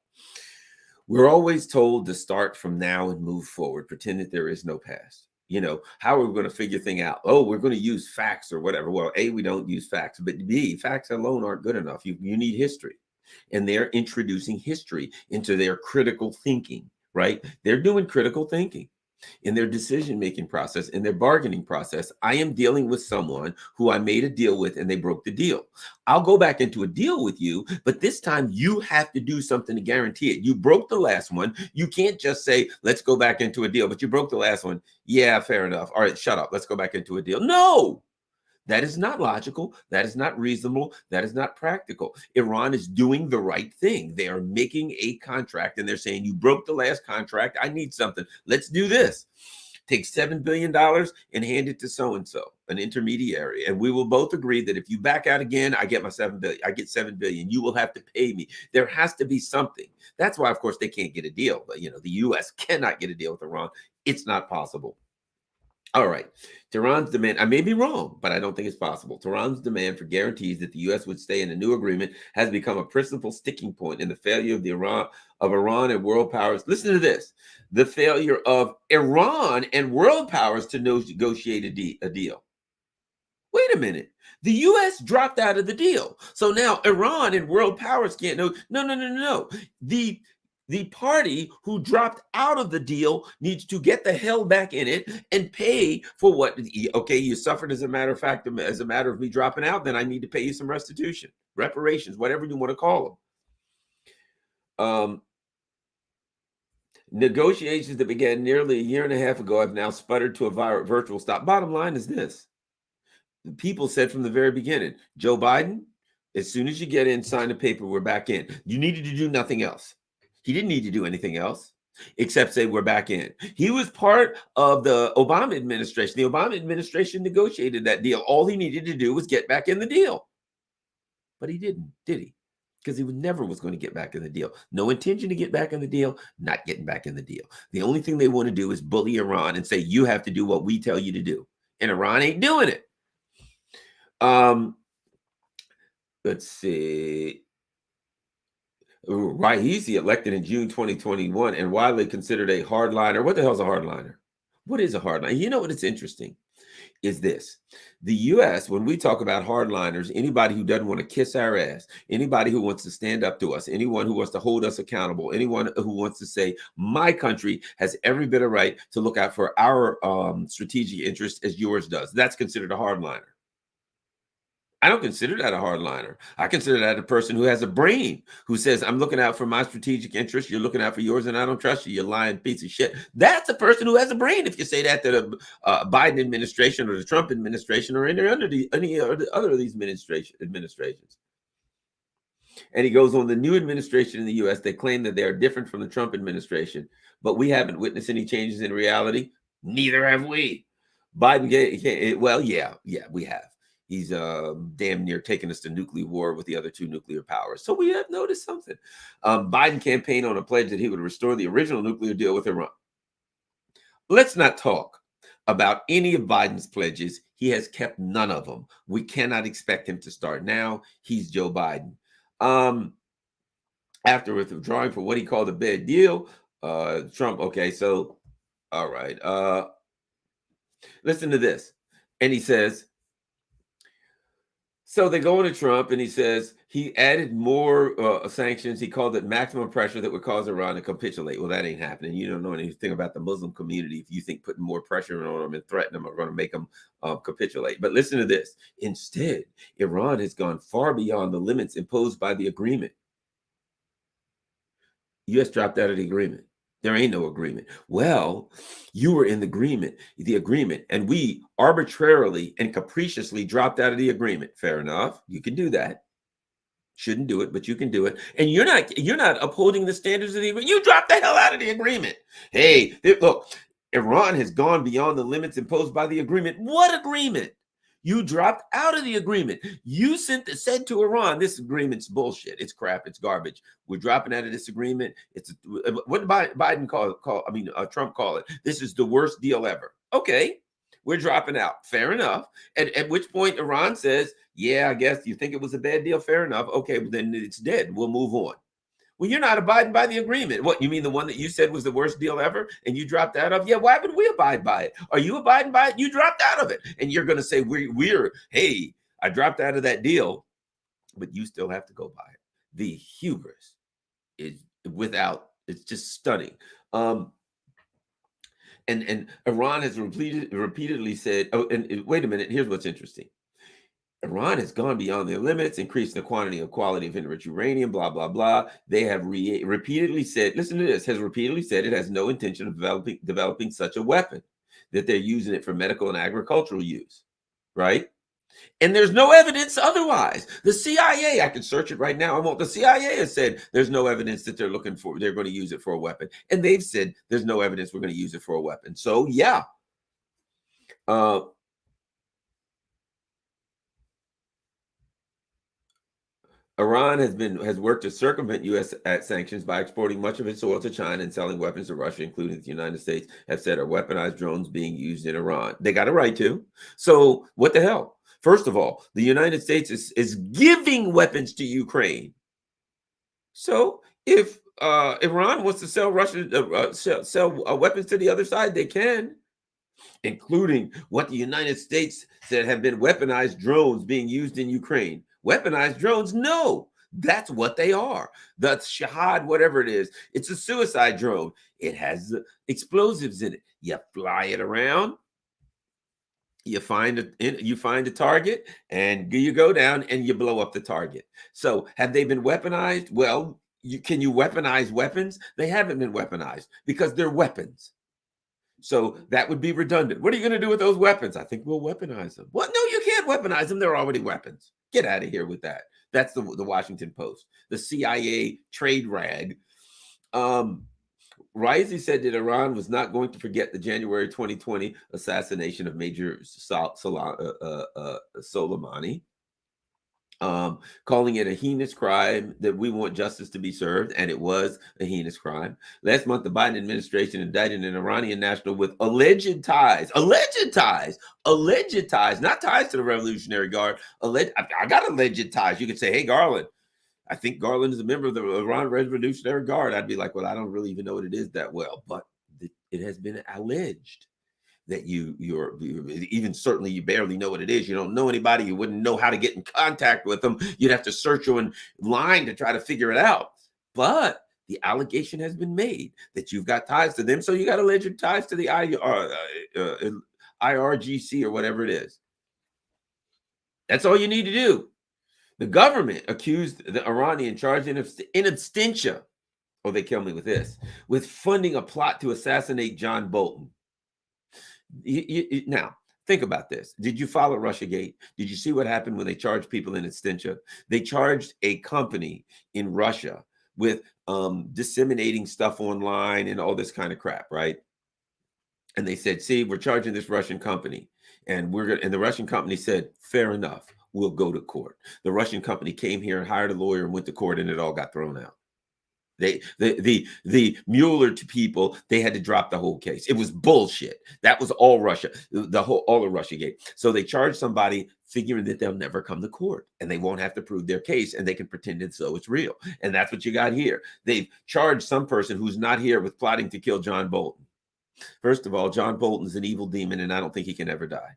We're always told to start from now and move forward, pretend that there is no past. You know, how are we going to figure things out? Oh, we're going to use facts or whatever. Well, A, we don't use facts, but B, facts alone aren't good enough. You need history. And they're introducing history into their critical thinking, right? They're doing critical thinking in their decision-making process, in their bargaining process. I am dealing with someone who I made a deal with and they broke the deal. I'll go back into a deal with you, but this time you have to do something to guarantee it. You broke the last one. You can't just say, let's go back into a deal, but you broke the last one. Yeah, fair enough. All right, shut up. Let's go back into a deal. No. That is not logical. That is not reasonable. That is not practical. Iran is doing the right thing. They are making a contract and they're saying, you broke the last contract. I need something. Let's do this. Take $7 billion and hand it to so-and-so, an intermediary. And we will both agree that if you back out again, I get my $7 billion. I get $7 billion. You will have to pay me. There has to be something. That's why, of course, they can't get a deal. But, you know, the U.S. cannot get a deal with Iran. It's not possible. All right. Tehran's demand, I may be wrong, but I don't think it's possible. Tehran's demand for guarantees that the U.S. would stay in the new agreement has become a principal sticking point in the failure of Iran and world powers. Listen to this. The failure of Iran and world powers to negotiate a deal. Wait a minute. The U.S. dropped out of the deal. So now Iran and world powers can't know. No. The party who dropped out of the deal needs to get the hell back in it and pay for what, okay, you suffered as a matter of fact, as a matter of me dropping out, then I need to pay you some restitution, reparations, whatever you want to call them. Negotiations that began nearly a year and a half ago have now sputtered to a virtual stop. Bottom line is this. People said from the very beginning, Joe Biden, as soon as you get in, sign the paper, we're back in. You needed to do nothing else. He didn't need to do anything else except say we're back in. He was part of the Obama administration. The Obama administration negotiated that deal. All he needed to do was get back in the deal. But he didn't, did he? Because he never was going to get back in the deal. No intention to get back in the deal, not getting back in the deal. The only thing they want to do is bully Iran and say, you have to do what we tell you to do. And Iran ain't doing it. Let's see. Raisi, elected in June 2021 and widely considered a hardliner. What the hell is a hardliner? What is a hardliner? You know what? It's interesting is this. The U.S., when we talk about hardliners, anybody who doesn't want to kiss our ass, anybody who wants to stand up to us, anyone who wants to hold us accountable, anyone who wants to say, my country has every bit of right to look out for our strategic interest as yours does. That's considered a hardliner. I don't consider that a hardliner. I consider that a person who has a brain, who says, I'm looking out for my strategic interests. You're looking out for yours, and I don't trust you. You lying piece of shit. That's a person who has a brain. If you say that to the Biden administration or the Trump administration or any other of these administrations. And he goes on, the new administration in the U.S., they claim that they are different from the Trump administration, but we haven't witnessed any changes in reality. Neither have we. Biden, well, yeah, we have. He's damn near taking us to nuclear war with the other two nuclear powers. So we have noticed something. Biden campaigned on a pledge that he would restore the original nuclear deal with Iran. Let's not talk about any of Biden's pledges. He has kept none of them. We cannot expect him to start now. He's Joe Biden. After withdrawing for what he called a bad deal, Trump, okay, so All right. Listen to this. And he says, so they go into Trump, and he says he added more sanctions. He called it maximum pressure that would cause Iran to capitulate. Well, that ain't happening. You don't know anything about the Muslim community if you think putting more pressure on them and threatening them are going to make them capitulate. But listen to this. Instead, Iran has gone far beyond the limits imposed by the agreement. U.S. dropped out of the agreement. There ain't no agreement. Well, you were in the agreement, and we arbitrarily and capriciously dropped out of the agreement. Fair enough. You can do that. Shouldn't do it, but you can do it. And you're not upholding the standards of the agreement. You dropped the hell out of the agreement. Hey, look, Iran has gone beyond the limits imposed by the agreement. What agreement? You dropped out of the agreement. You said to Iran, this agreement's bullshit. It's crap. It's garbage. We're dropping out of this agreement. What did Biden Trump call it? This is the worst deal ever. Okay, we're dropping out. Fair enough. At which point Iran says, yeah, I guess you think it was a bad deal. Fair enough. Okay, well, then it's dead. We'll move on. Well, you're not abiding by the agreement. What, you mean the one that you said was the worst deal ever and you dropped out of? Yeah, why would we abide by it? Are you abiding by it? You dropped out of it. And you're going to say, hey, I dropped out of that deal, but you still have to go by it. The hubris is it's just stunning. And Iran has repeatedly said, oh, and wait a minute, here's what's interesting. Iran has gone beyond their limits, increased the quantity of quality of enriched uranium, blah, blah, blah. They have repeatedly said, listen to this, has repeatedly said it has no intention of developing such a weapon, that they're using it for medical and agricultural use, right? And there's no evidence otherwise. The CIA, I can search it right now. The CIA has said there's no evidence that they're going to use it for a weapon. And they've said there's no evidence we're going to use it for a weapon. So yeah. Iran has worked to circumvent U.S. sanctions by exporting much of its oil to China and selling weapons to Russia, including the United States have said are weaponized drones being used in Iran. They got a right to. So what the hell? First of all, the United States is giving weapons to Ukraine. So if Iran wants to sell weapons to the other side, they can, including what the United States said have been weaponized drones being used in Ukraine. Weaponized drones? No, that's what they are. The Shahad, whatever it is, it's a suicide drone. It has explosives in it. You fly it around. You find a target, and you go down and you blow up the target. So have they been weaponized? Well, can you weaponize weapons? They haven't been weaponized because they're weapons. So that would be redundant. What are you going to do with those weapons? I think we'll weaponize them. What? No, you can't weaponize them. They're already weapons. Get out of here with that. That's the Washington Post, the CIA trade rag. Raisi said that Iran was not going to forget the January 2020 assassination of Major Soleimani, calling it a heinous crime, that we want justice to be served, and it was a heinous crime. Last month, the Biden administration indicted an Iranian national with alleged ties, not ties to the Revolutionary Guard. I got alleged ties. You could say, hey, Garland, I think Garland is a member of the Iran Revolutionary Guard. I'd be like, well, I don't really even know what it is that well, but it has been alleged that you're even certainly you barely know what it is. You don't know anybody. You wouldn't know how to get in contact with them. You'd have to search online to try to figure it out. But the allegation has been made that you've got ties to them. So you got alleged ties to the IRGC or whatever it is. That's all you need to do. The government accused the Iranian, charged in absentia, oh, they kill me with this, with funding a plot to assassinate John Bolton. Now, think about this. Did you follow Russiagate? Did you see what happened when they charged people in absentia? They charged a company in Russia with disseminating stuff online and all this kind of crap, right? And they said, see, we're charging this Russian company. And the Russian company said, fair enough, we'll go to court. The Russian company came here and hired a lawyer and went to court, and it all got thrown out. The Mueller people, they had to drop the whole case. It was bullshit. That was all Russia, all of Russiagate. So they charged somebody figuring that they'll never come to court and they won't have to prove their case, and they can pretend as though it's real. And that's what you got here. They've charged some person who's not here with plotting to kill John Bolton. First of all, John Bolton's an evil demon, and I don't think he can ever die.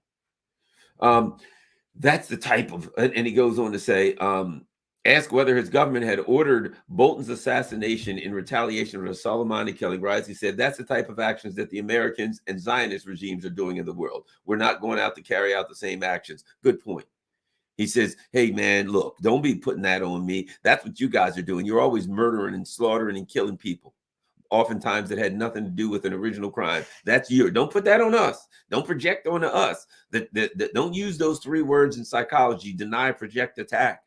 That's the type of, and he goes on to say, ask whether his government had ordered Bolton's assassination in retaliation for the Soleimani killing. Risey said, that's the type of actions that the Americans and Zionist regimes are doing in the world. We're not going out to carry out the same actions. Good point. He says, hey, man, look, don't be putting that on me. That's what you guys are doing. You're always murdering and slaughtering and killing people. Oftentimes it had nothing to do with an original crime. That's your, don't put that on us. Don't project onto us. Don't use those three words in psychology: deny, project, attack.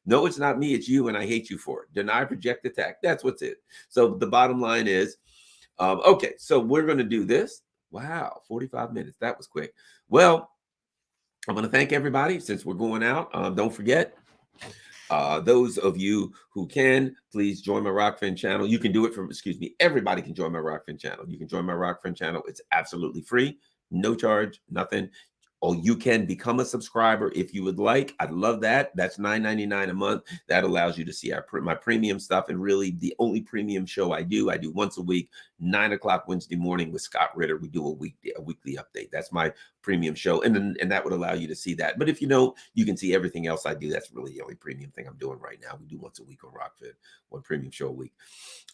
No, it's not me, it's you, and I hate you for it. Deny, project, attack. That's what's it. So the bottom line is, okay, so we're going to do this. Wow, 45 minutes. That was quick. Well, I'm going to thank everybody since we're going out. Don't forget, those of you who can, please join my Rockfin channel. You can do it from, everybody can join my Rockfin channel. You can join my Rockfin channel. It's absolutely free, no charge, nothing. Or you can become a subscriber if you would like. I'd love that. That's $9.99 a month. That allows you to see my premium stuff. And really the only premium show I do once a week, 9 o'clock Wednesday morning with Scott Ritter. We do a weekly update. That's my premium show. And that would allow you to see that. But if you don't, you can see everything else I do. That's really the only premium thing I'm doing right now. We do once a week on Rockfin, one premium show a week.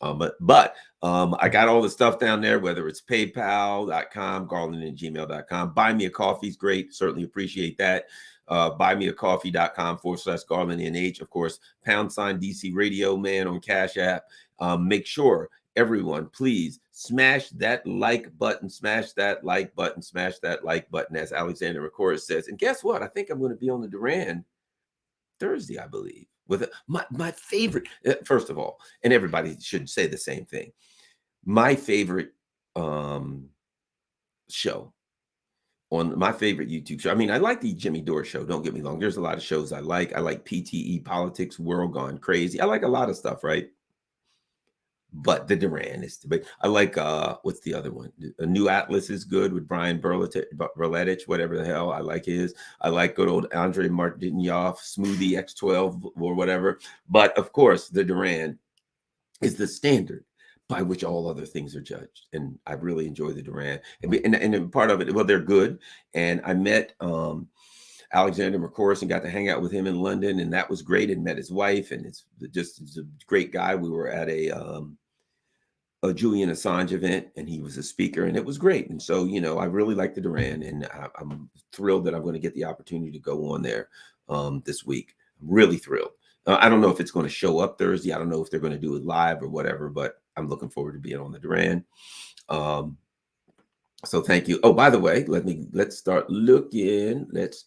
But I got all the stuff down there, whether it's paypal.com, garland@gmail.com. Buy me a coffee is great. Certainly appreciate that. buymeacoffee.com/GarlandNH. Of course, # DC Radio Man on Cash App. Make sure everyone, please smash that like button, smash that like button, smash that like button, as Alexander McCord says. And guess what? I think I'm going to be on the Duran Thursday, I believe, with my favorite, first of all, and everybody should say the same thing. My favorite show on my favorite YouTube show. I mean, I like the Jimmy Dore show. Don't get me wrong. There's a lot of shows I like. I like PTE, Politics, World Gone Crazy. I like a lot of stuff, right? But the Duran is the big. I like, what's the other one? A New Atlas is good with Brian Berletich, whatever the hell. I like his. I like good old Andre Martinov, Smoothie X12 or whatever. But of course, the Duran is the standard by which all other things are judged. And I really enjoy the Duran. And part of it, well, they're good. And I met Alexander McCord and got to hang out with him in London. And that was great. And met his wife. And it's a great guy. We were at a Julian Assange event, and he was a speaker, and it was great. And so, I really like the Duran, and I'm thrilled that I'm going to get the opportunity to go on there this week. I'm really thrilled. I don't know if it's going to show up Thursday. I don't know if they're going to do it live or whatever, but I'm looking forward to being on the Duran. So thank you. Oh, by the way, let's start looking because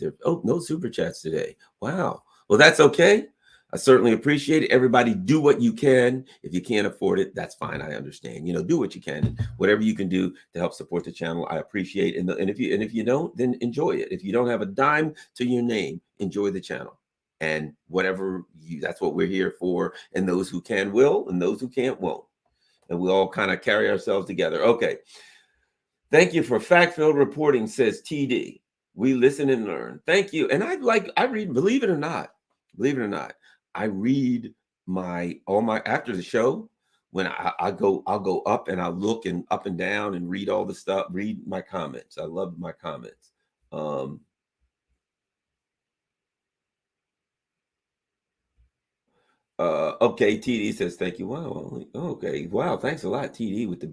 there's no super chats today. Wow. Well, that's okay. I certainly appreciate it. Everybody do what you can. If you can't afford it, that's fine. I understand. Do what you can. Whatever you can do to help support the channel, I appreciate. And if you don't, then enjoy it. If you don't have a dime to your name, enjoy the channel. And that's what we're here for. And those who can will, and those who can't won't. And we all kind of carry ourselves together. Okay. Thank you for fact-filled reporting, says TD. We listen and learn. Thank you. And I read, believe it or not, I read all my after the show, when I'll go up and I'll look and up and down and read all the stuff, read my comments. I love my comments. Okay, TD says thank you. Wow. Okay. Wow. Thanks a lot, TD, with the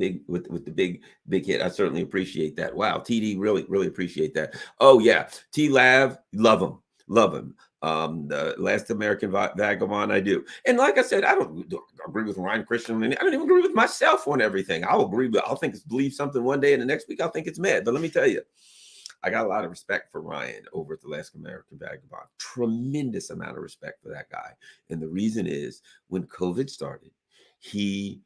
big hit. I certainly appreciate that. Wow, TD, really, really appreciate that. Oh yeah, T-Lav, love him. The Last American Vagabond, I do. And like I said, I don't agree with Ryan Christian. I don't even agree with myself on everything. I'll believe something one day, and the next week I'll think it's mad. But let me tell you, I got a lot of respect for Ryan over at the Last American Vagabond. Tremendous amount of respect for that guy. And the reason is, when COVID started, he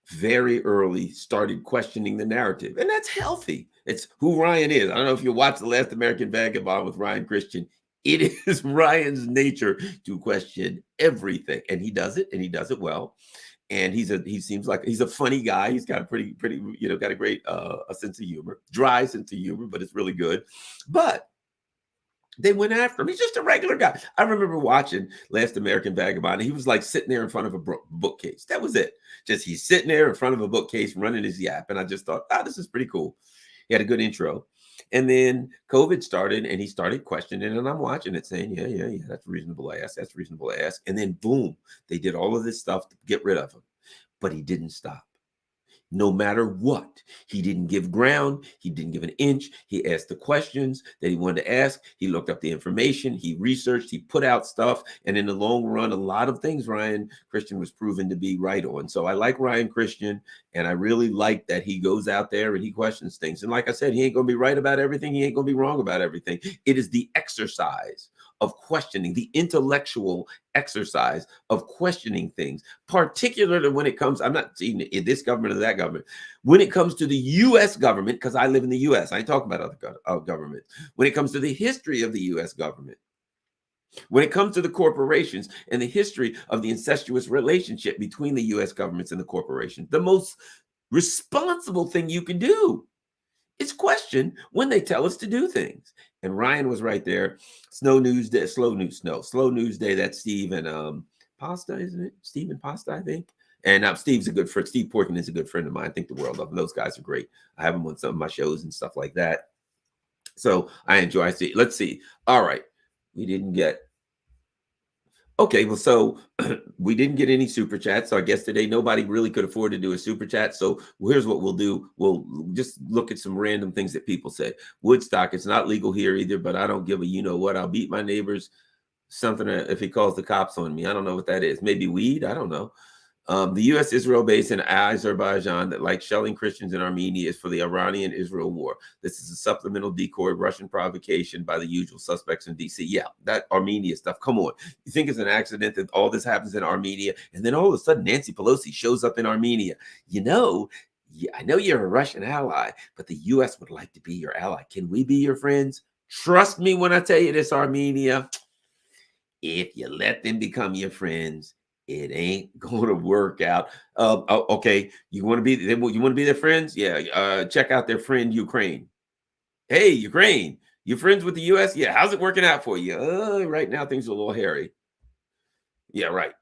very early started questioning the narrative. And that's healthy. It's who Ryan is. I don't know if you watch the Last American Vagabond with Ryan Christian. It is Ryan's nature to question everything. And he does it, and he does it well. And he seems like he's a funny guy. He's got a pretty, got a great a sense of humor, dry sense of humor, but it's really good. But They went after him. He's just a regular guy. I remember watching Last American Vagabond. He was like sitting there in front of a bookcase. That was it. Just he's sitting there in front of a bookcase running his yap. And I just thought, this is pretty cool. He had a good intro. And then COVID started and he started questioning, and I'm watching it saying, yeah, that's reasonable to ask. That's reasonable to ask. And then boom, they did all of this stuff to get rid of him. But he didn't stop. No matter what, he didn't give ground. He didn't give an inch. He asked the questions that he wanted to ask. He looked up the information. He researched. He put out stuff. And in the long run, a lot of things Ryan Christian was proven to be right on. So I like Ryan Christian, and I really like that he goes out there and he questions things. And like I said, he ain't going to be right about everything. He ain't going to be wrong about everything. It is the exercise of questioning, the intellectual exercise of questioning things, particularly when it comes, I'm not saying in this government or that government, when it comes to the U.S. government, because I live in the U.S., I ain't talking about other governments. When it comes to the history of the U.S. government, when it comes to the corporations and the history of the incestuous relationship between the U.S. governments and the corporations, the most responsible thing you can do is question when they tell us to do things. And Ryan was right there. Slow news day. That's Steve and Pasta, isn't it? Steve and Pasta, I think. And Steve's a good friend. Steve Portman is a good friend of mine. I think the world of him. Those guys are great. I have them on some of my shows and stuff like that. So I enjoy. Let's see. All right. We didn't get. Okay, well, so we didn't get any super chats. So I guess today nobody really could afford to do a super chat. So here's what we'll do. We'll just look at some random things that people said. Woodstock, it's not legal here either, but I don't give a you know what. I'll beat my neighbors. Something if he calls the cops on me. I don't know what that is. Maybe weed. I don't know. The U.S. Israel base in Azerbaijan that, like shelling Christians in Armenia, is for the Iranian-Israel war. This is a supplemental decoy Russian provocation by the usual suspects in D.C. Yeah, that Armenia stuff. Come on. You think it's an accident that all this happens in Armenia, and then all of a sudden Nancy Pelosi shows up in Armenia? You know, I know you're a Russian ally, but the U.S. would like to be your ally. Can we be your friends? Trust me when I tell you this, Armenia. If you let them become your friends, it ain't going to work out. Okay, you want to be their friends? Yeah. Check out their friend Ukraine. Hey, Ukraine, you friends with the U.S.? Yeah. How's it working out for you? Right now things are a little hairy. Yeah, right.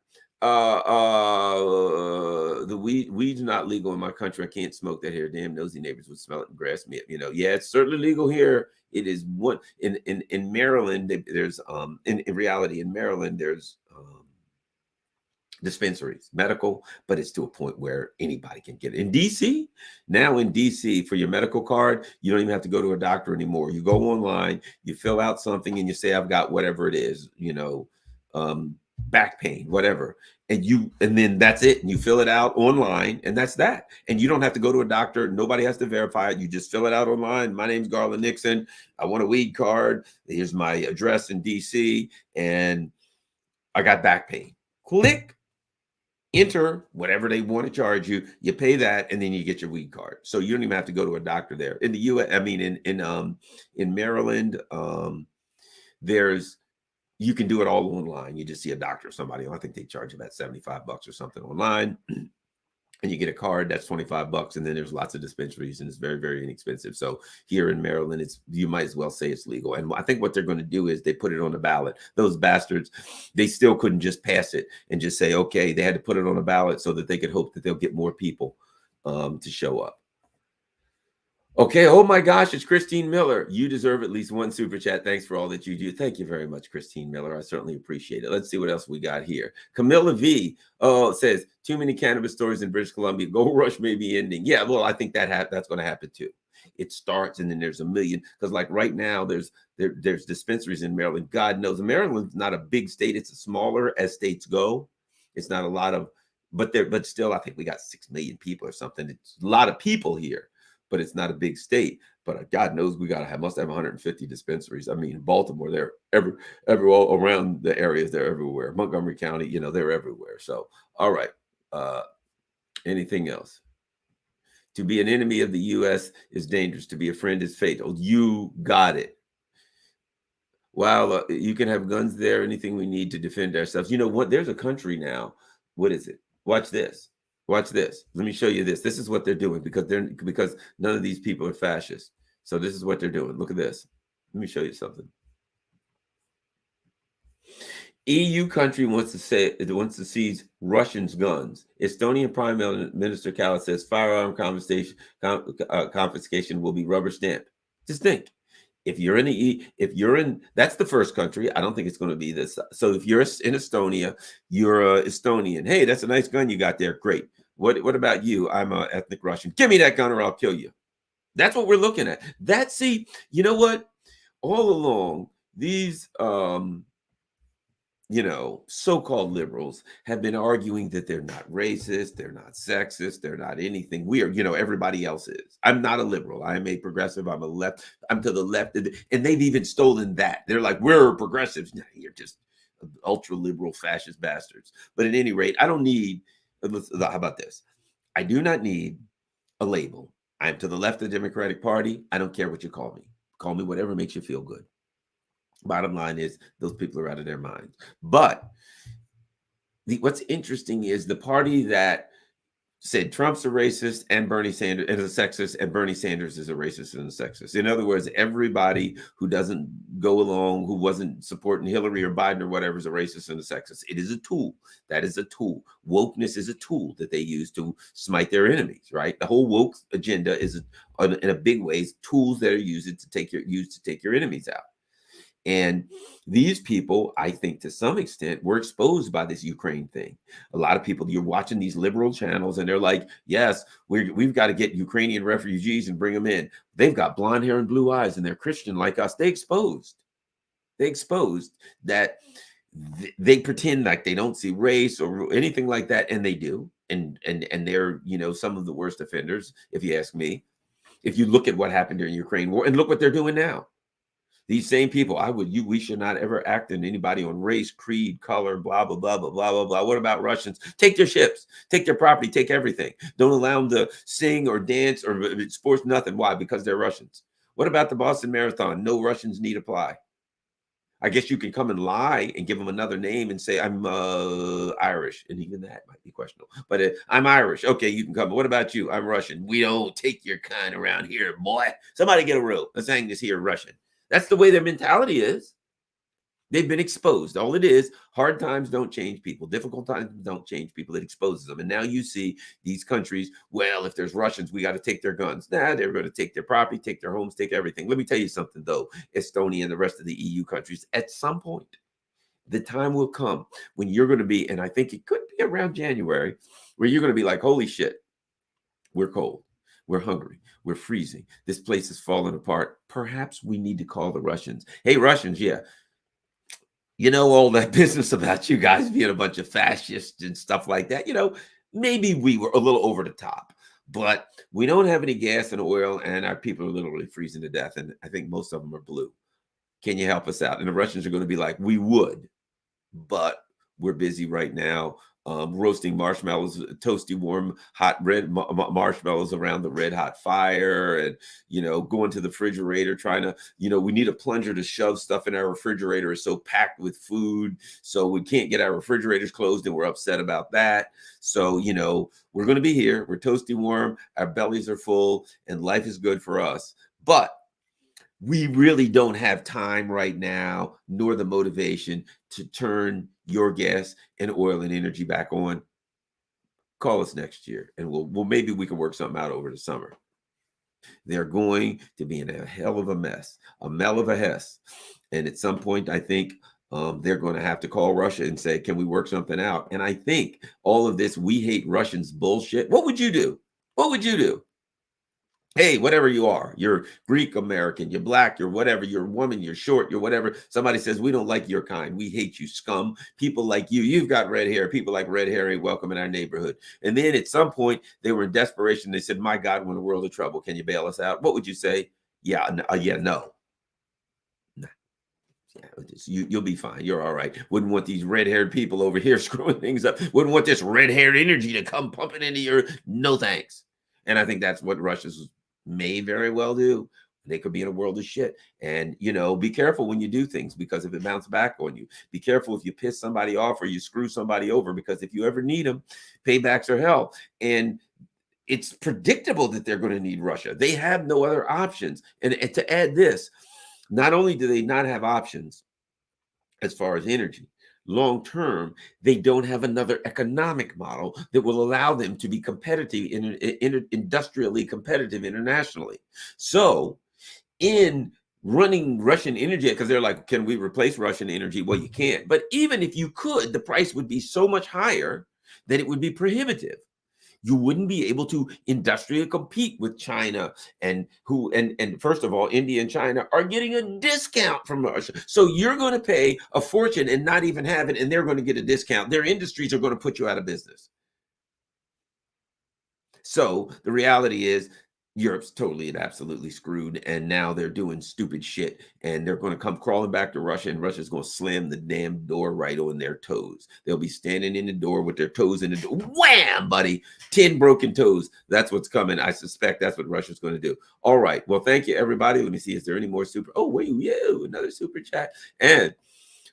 The weed's not legal in my country. I can't smoke that here. Damn nosy neighbors would smell it and grass me up. Yeah, it's certainly legal here. It is one in Maryland. There's in reality in Maryland there's dispensaries, medical, but it's to a point where anybody can get it. In DC, now in DC, for your medical card, you don't even have to go to a doctor anymore. You go online, you fill out something, and you say, I've got whatever it is, back pain, whatever. And then that's it. And you fill it out online, and that's that. And you don't have to go to a doctor. Nobody has to verify it. You just fill it out online. My name's Garland Nixon. I want a weed card. Here's my address in DC, and I got back pain. Click. Enter whatever they want to charge you. You pay that, and then you get your weed card. So you don't even have to go to a doctor there. In the U.S., I mean, in Maryland, you can do it all online. You just see a doctor or somebody. I think they charge about $75 or something online, and you get a card that's $25. And then there's lots of dispensaries, and it's very, very inexpensive. So here in Maryland, you might as well say it's legal. And I think what they're going to do is they put it on the ballot. Those bastards, they still couldn't just pass it and just say, okay, they had to put it on a ballot so that they could hope that they'll get more people to show up. Okay. Oh my gosh, it's Christine Miller. You deserve at least one super chat. Thanks for all that you do. Thank you very much, Christine Miller. I certainly appreciate it. Let's see what else we got here. Camilla V. Says too many cannabis stores in British Columbia. Gold rush may be ending. Yeah, well, I think that's going to happen too. It starts and then there's a million, because like right now there's dispensaries in Maryland. God knows Maryland's not a big state. It's smaller as states go. It's not a lot of, but still I think we got 6 million people or something. It's a lot of people here, but it's not a big state. But God knows we must have 150 dispensaries. I mean, Baltimore, they're every all around the areas, they're everywhere. Montgomery County, they're everywhere. So, all right. Anything else? To be an enemy of the U.S. is dangerous. To be a friend is fatal. You got it. Wow, you can have guns there. Anything we need to defend ourselves. You know what? There's a country now. What is it? Watch this. Watch this. Let me show you this. This is what they're doing because none of these people are fascists. So this is what they're doing. Look at this. Let me show you something. EU country wants to seize Russians' guns. Estonian Prime Minister Kala says firearm confiscation will be rubber stamped. Just think, if you're in if you're in, that's the first country. I don't think it's going to be this. So if you're in Estonia, you're a Estonian. Hey, that's a nice gun you got there. Great. What about you? I'm a ethnic Russian. Give me that gun or I'll kill you. That's what we're looking at. See, you know what? All along, these so-called liberals have been arguing that they're not racist, they're not sexist, they're not anything. We are, everybody else is. I'm not a liberal. I am a progressive. I'm a left. I'm to the left. And they've even stolen that. They're like, we're progressives. No, you're just ultra liberal fascist bastards. But at any rate, I don't need, how about this? I do not need a label. I'm to the left of the Democratic Party. I don't care what you call me. Call me whatever makes you feel good. Bottom line is those people are out of their minds. But what's interesting is the party that said Trump's a racist and Bernie Sanders is a sexist and Bernie Sanders is a racist and a sexist. In other words, everybody who doesn't go along, who wasn't supporting Hillary or Biden or whatever is a racist and a sexist. It is a tool. That is a tool. Wokeness is a tool that they use to smite their enemies, right? The whole woke agenda is in a big ways tools that are used to take your enemies out. And these people, I think to some extent, were exposed by this Ukraine thing. A lot of people, you're watching these liberal channels and they're like, yes, we've got to get Ukrainian refugees and bring them in. They've got blonde hair and blue eyes and they're Christian like us. They exposed that they pretend like they don't see race or anything like that. And they do. And they're, some of the worst offenders, if you ask me. If you look at what happened during Ukraine war and look what they're doing now. These same people, we should not ever act in anybody on race, creed, color, blah, blah, blah, blah, blah, blah, blah. What about Russians? Take their ships, take their property, take everything. Don't allow them to sing or dance or sports, nothing. Why? Because they're Russians. What about the Boston Marathon? No Russians need apply. I guess you can come and lie and give them another name and say, I'm Irish. And even that might be questionable. But I'm Irish. Okay, you can come. But what about you? I'm Russian. We don't take your kind around here, boy. Somebody get a rope. Let's hang this here Russian. That's the way their mentality is. They've been exposed. All it is, hard times don't change people. Difficult times don't change people. It exposes them. And now you see these countries, well, if there's Russians, we got to take their guns. Nah, they're going to take their property, take their homes, take everything. Let me tell you something, though, Estonia and the rest of the EU countries, at some point, the time will come when you're going to be, and I think it could be around January, where you're going to be like, holy shit, we're cold. We're hungry. We're freezing. This place is falling apart. Perhaps we need to call the Russians. Hey, Russians, yeah. All that business about you guys being a bunch of fascists and stuff like that. Maybe we were a little over the top, but we don't have any gas and oil, and our people are literally freezing to death. And I think most of them are blue. Can you help us out? And the Russians are going to be like, we would, but we're busy right now roasting marshmallows, toasty, warm, hot red marshmallows around the red hot fire, and going to the refrigerator trying to, we need a plunger to shove stuff in our refrigerator. It's so packed with food, so we can't get our refrigerators closed, and we're upset about that. So we're going to be here. We're toasty warm. Our bellies are full, and life is good for us. But we really don't have time right now, nor the motivation to turn your gas and oil and energy back on. Call us next year, and we'll maybe we can work something out over the summer. They're going to be in a hell of a mess, a mell of a hess. And at some point, I think they're going to have to call Russia and say, can we work something out? And I think all of this, we hate Russians bullshit. What would you do? What would you do? Hey, whatever you are, you're Greek American, you're black, you're whatever, you're a woman, you're short, you're whatever. Somebody says, we don't like your kind. We hate you, scum. People like you've got red hair. People like red hair ain't welcome in our neighborhood. And then at some point, they were in desperation. They said, my God, we're in a world of trouble. Can you bail us out? What would you say? Yeah, no. Nah. Yeah, you'll be fine. You're all right. Wouldn't want these red-haired people over here screwing things up. Wouldn't want this red-haired energy to come pumping into your, no thanks. And I think that's what Russia's may very well do. They could be in a world of shit. And, be careful when you do things, because if it bounces back on you, be careful if you piss somebody off or you screw somebody over, because if you ever need them, paybacks are hell. And it's predictable that they're going to need Russia. They have no other options. And to add this, not only do they not have options as far as energy, long term, they don't have another economic model that will allow them to be competitive industrially competitive internationally. So in running Russian energy, because they're like, can we replace Russian energy? Well, you can't. But even if you could, the price would be so much higher that it would be prohibitive. You wouldn't be able to industrially compete with China, and first of all, India and China are getting a discount from Russia. So you're going to pay a fortune and not even have it, and they're going to get a discount. Their industries are going to put you out of business. So the reality is Europe's totally and absolutely screwed. And now they're doing stupid shit. And they're going to come crawling back to Russia. And Russia's going to slam the damn door right on their toes. They'll be standing in the door with their toes in the door. Wham, buddy. 10 broken toes. That's what's coming. I suspect that's what Russia's going to do. All right. Well, thank you, everybody. Let me see. Is there any more super? Oh, wait. Yeah. Another super chat. And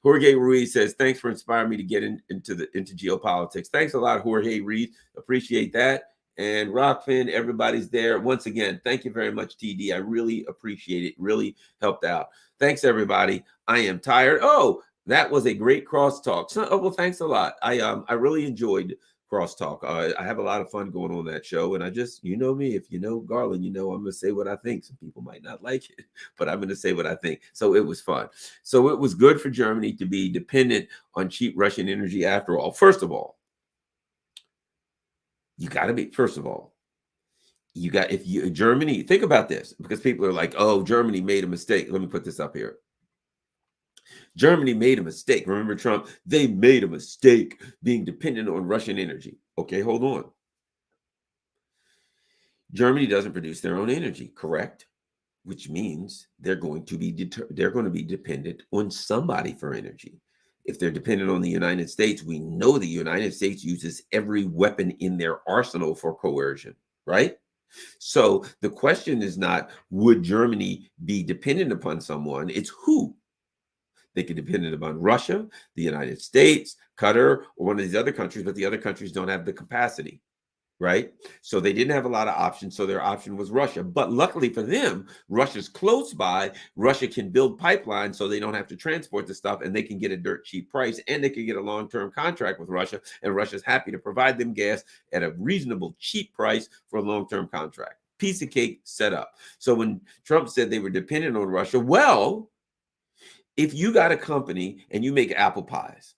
Jorge Ruiz says, thanks for inspiring me to get into geopolitics. Thanks a lot, Jorge Ruiz. Appreciate that. And Rockfin, everybody's there. Once again, thank you very much, TD. I really appreciate it. Really helped out. Thanks, everybody. I am tired. Oh, that was a great crosstalk. So, oh, well, thanks a lot. I really enjoyed crosstalk. I have a lot of fun going on that show. And I just, you know me, if you know Garland, you know I'm going to say what I think. Some people might not like it, but I'm going to say what I think. So it was fun. So it was good for Germany to be dependent on cheap Russian energy after all. First of all, you got to be, first of all, you got, if you, Germany, think about this, because people are like, oh, Germany made a mistake. Let me put this up here. Germany made a mistake. Remember Trump? They made a mistake being dependent on Russian energy. Okay, hold on. Germany doesn't produce their own energy, correct? Which means they're going to be dependent on somebody for energy. If they're dependent on the United States, we know the United States uses every weapon in their arsenal for coercion, right? So the question is not, would Germany be dependent upon someone? It's who. They could depend upon Russia, the United States, Qatar, or one of these other countries, but the other countries don't have the capacity, right? So they didn't have a lot of options. So their option was Russia. But luckily for them, Russia's close by. Russia can build pipelines so they don't have to transport the stuff, and they can get a dirt cheap price, and they can get a long-term contract with Russia. And Russia's happy to provide them gas at a reasonable, cheap price for a long-term contract. Piece of cake set up. So when Trump said they were dependent on Russia, well, if you got a company and you make apple pies,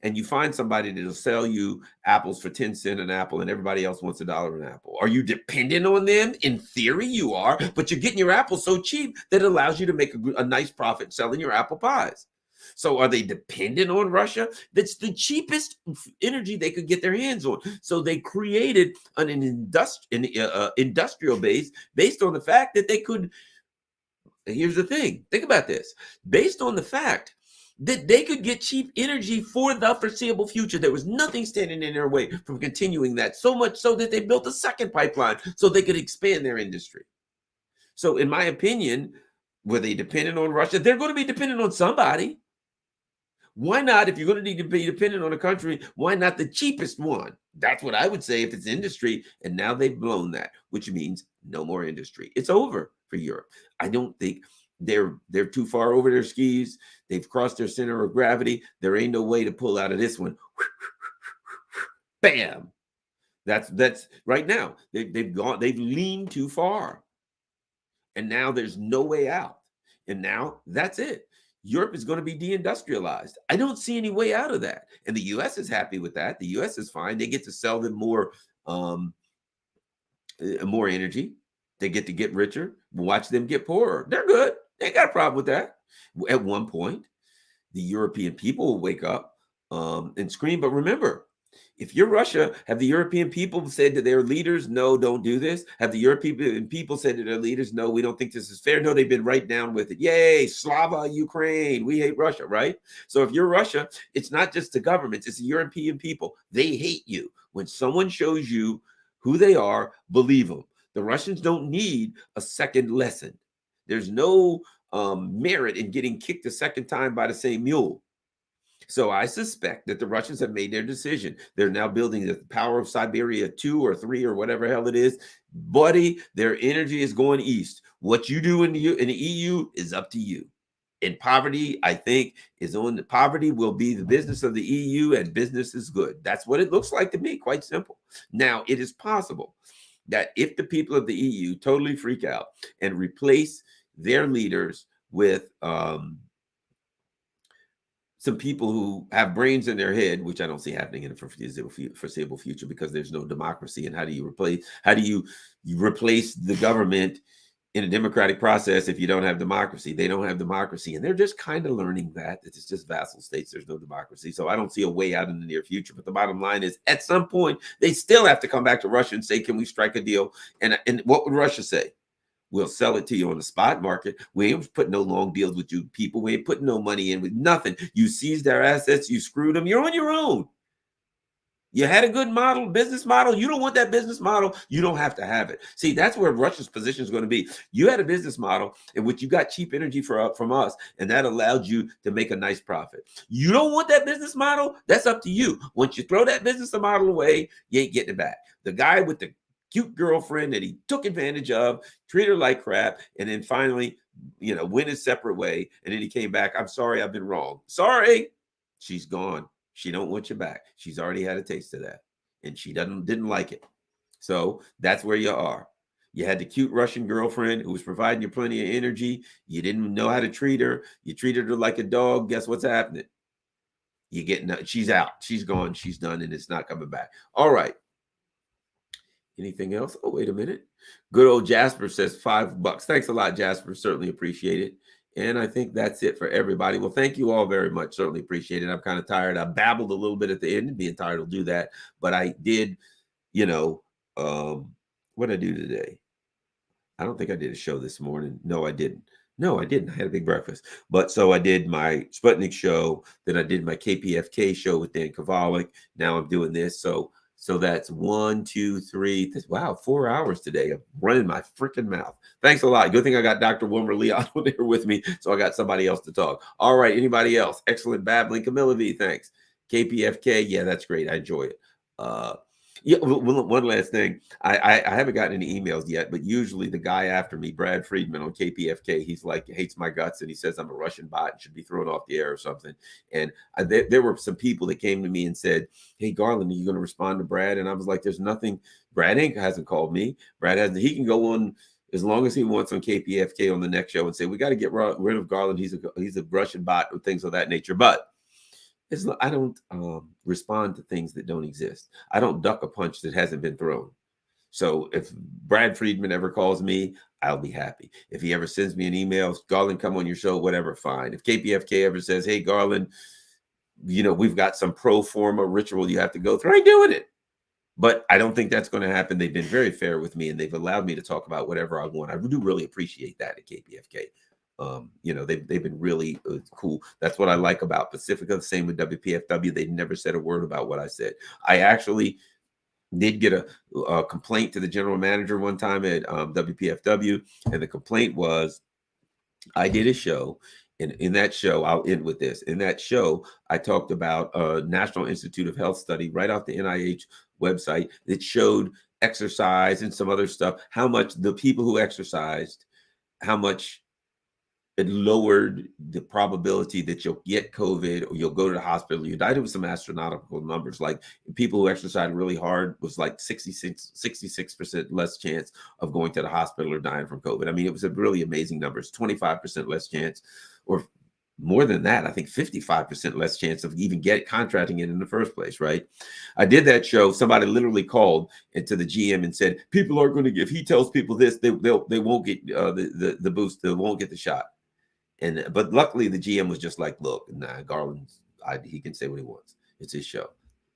and you find somebody that'll sell you apples for 10 cents an apple and everybody else wants $1 an apple, are you dependent on them? In theory, you are, but you're getting your apples so cheap that it allows you to make a nice profit selling your apple pies. So are they dependent on Russia? That's the cheapest energy they could get their hands on. So they created an industrial base based on the fact that they could. Here's the thing. Think about this. Based on the fact that they could get cheap energy for the foreseeable future. There was nothing standing in their way from continuing that, so much so that they built a second pipeline so they could expand their industry. So in my opinion, were they dependent on Russia? They're going to be dependent on somebody. Why not, if you're going to need to be dependent on a country, why not the cheapest one? That's what I would say if it's industry. And now they've blown that, which means no more industry. It's over for Europe. I don't think they're too far over their skis. They've crossed their center of gravity. There ain't no way to pull out of this one. Bam. That's right now. They've leaned too far. And now there's no way out. And now that's it. Europe is going to be deindustrialized. I don't see any way out of that. And the US is happy with that. The US is fine. They get to sell them more energy. They get richer. Watch them get poorer. They're good. They ain't got a problem with that. At one point, the European people will wake up and scream. But remember, if you're Russia, have the European people said to their leaders, no, don't do this? Have the European people said to their leaders, no, we don't think this is fair? No, they've been right down with it. Yay, Slava Ukraine. We hate Russia, right? So if you're Russia, it's not just the governments, it's the European people. They hate you. When someone shows you who they are, believe them. The Russians don't need a second lesson. There's no merit in getting kicked a second time by the same mule. So I suspect that the Russians have made their decision. They're now building the Power of Siberia 2 or 3 or whatever hell it is. Buddy, their energy is going east. What you do in the EU is up to you. And poverty, I think, is on the poverty will be the business of the EU, and business is good. That's what it looks like to me. Quite simple. Now, it is possible that if the people of the EU totally freak out and replace their leaders with some people who have brains in their head, which I don't see happening in the foreseeable future, because there's no democracy. And how do you replace the government in a democratic process if you don't have democracy? They don't have democracy, and they're just kind of learning that it's just vassal states. There's no democracy, so I don't see a way out in the near future. But the bottom line is, at some point, they still have to come back to Russia and say, "Can we strike a deal?" And what would Russia say? We'll sell it to you on the spot market. We ain't putting no long deals with you people. We ain't putting no money in with nothing. You seized their assets. You screwed them. You're on your own. You had a good business model. You don't want that business model. You don't have to have it. See, that's where Russia's position is going to be. You had a business model in which you got cheap energy from us, and that allowed you to make a nice profit. You don't want that business model? That's up to you. Once you throw that business model away, you ain't getting it back. The guy with the cute girlfriend that he took advantage of, treated her like crap, and then finally, went his separate way. And then he came back. I'm sorry, I've been wrong. Sorry. She's gone. She don't want you back. She's already had a taste of that, and she didn't like it. So that's where you are. You had the cute Russian girlfriend who was providing you plenty of energy. You didn't know how to treat her. You treated her like a dog. Guess what's happening? She's out. She's gone. She's done, and it's not coming back. All right. Anything else? Oh, wait a minute. Good old Jasper says $5. Thanks a lot, Jasper. Certainly appreciate it. And I think that's it for everybody. Well, thank you all very much. Certainly appreciate it. I'm kind of tired. I babbled a little bit at the end, and being tired will do that. But I did, what did I do today? I don't think I did a show this morning. No, I didn't. I had a big breakfast. But so I did my Sputnik show. Then I did my KPFK show with Dan Kovalik. Now I'm doing this. So that's 1, 2, 3. Wow, 4 hours today. I'm running my freaking mouth. Thanks a lot. Good thing I got Dr. Wilmer Leon there with me, so I got somebody else to talk. All right, anybody else? Excellent babbling. Camilla V, thanks. KPFK, yeah, that's great. I enjoy it. One last thing. I haven't gotten any emails yet, but usually the guy after me, Brad Friedman on KPFK, he's like, hates my guts, and he says I'm a Russian bot and should be thrown off the air or something. And there were some people that came to me and said, "Hey, Garland, are you going to respond to Brad?" And I was like, "There's nothing. Brad hasn't called me. Brad hasn't. He can go on as long as he wants on KPFK on the next show and say we got to get rid of Garland. He's a Russian bot or things of that nature." But I don't respond to things that don't exist. I don't duck a punch that hasn't been thrown. So if Brad Friedman ever calls me, I'll be happy. If he ever sends me an email, "Garland, come on your show," whatever, fine. If KPFK ever says, "Hey, Garland, we've got some pro forma ritual you have to go through," I'm doing it. But I don't think that's going to happen. They've been very fair with me, and they've allowed me to talk about whatever I want. I do really appreciate that at KPFK. They've been really cool. That's what I like about Pacifica. The same with WPFW. They never said a word about what I said. I actually did get a complaint to the general manager one time at WPFW, and the complaint was I did a show. And in that show, I'll end with this. In that show, I talked about a National Institute of Health study right off the NIH website that showed exercise and some other stuff, how much the people who exercised, how much it lowered the probability that you'll get COVID or you'll go to the hospital. You died with some astronomical numbers. Like people who exercised really hard was like 66% less chance of going to the hospital or dying from COVID. I mean, it was a really amazing number. It's 25% less chance, or more than that, I think 55% less chance of even contracting it in the first place, right? I did that show. Somebody literally called into the GM and said, people are going to get, if he tells people this, they won't get the boost, they won't get the shot. But luckily the GM was just like, "Look, nah, Garland's, he can say what he wants. It's his show.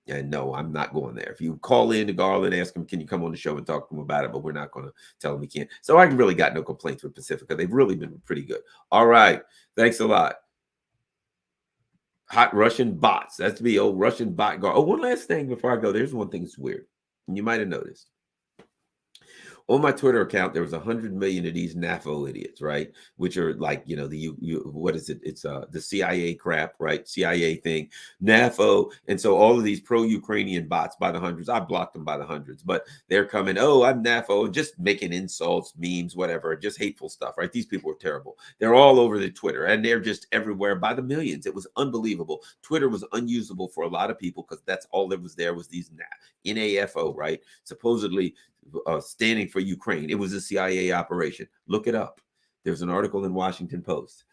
And no, I'm not going there. If you call in to Garland, ask him, can you come on the show and talk to him about it? But we're not going to tell him he can't." So I really got no complaints with Pacifica. They've really been pretty good. All right. Thanks a lot. Hot Russian bots. That's me, old Russian bot. Oh, one last thing before I go. There's one thing that's weird. And you might have noticed. On my Twitter account, there was 100 million of these NAFO idiots, right? Which are like, what is it? It's the CIA crap, right? CIA thing, NAFO. And so all of these pro-Ukrainian bots by the hundreds, I blocked them by the hundreds, but they're coming, oh, I'm NAFO, and just making insults, memes, whatever, just hateful stuff, right? These people are terrible. They're all over the Twitter and they're just everywhere by the millions. It was unbelievable. Twitter was unusable for a lot of people because that's all that was there was these NAFO, right? Supposedly standing for Ukraine. It was a CIA operation. Look it up. There's an article in Washington Post.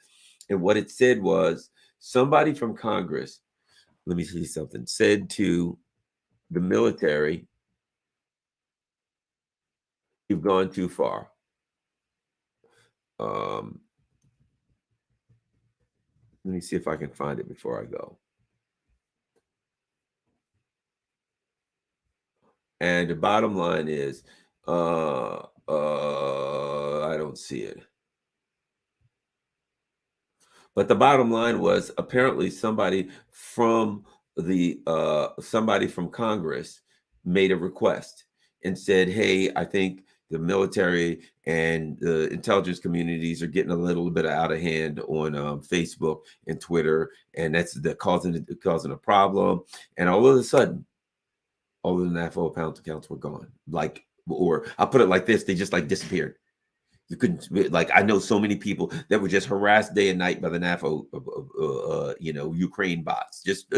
And what it said was somebody from Congress, let me see something, said to the military, you've gone too far. Let me see if I can find it before I go. And the bottom line is, I don't see it. But the bottom line was apparently somebody from Congress made a request and said, "Hey, I think the military and the intelligence communities are getting a little bit out of hand on Facebook and Twitter, and that's causing a problem." And all of a sudden, all of the NAFO accounts were gone. Like, or I'll put it like this: they just like disappeared. You couldn't, like, I know so many people that were just harassed day and night by the NAFO, Ukraine bots, just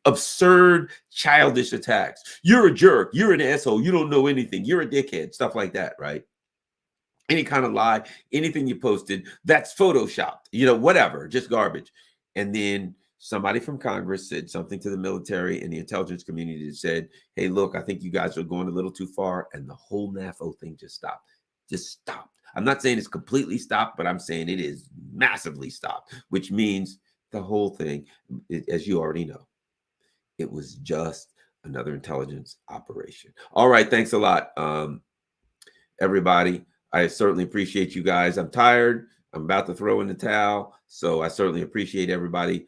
absurd, childish attacks. You're a jerk. You're an asshole. You don't know anything. You're a dickhead. Stuff like that, right? Any kind of lie, anything you posted, that's photoshopped, whatever, just garbage. And then somebody from Congress said something to the military and the intelligence community that said, hey, look, I think you guys are going a little too far. And the whole NAFO thing just stopped. I'm not saying it's completely stopped, but I'm saying it is massively stopped, which means the whole thing, as you already know, it was just another intelligence operation. All right. Thanks a lot, everybody. I certainly appreciate you guys. I'm tired. I'm about to throw in the towel. So I certainly appreciate everybody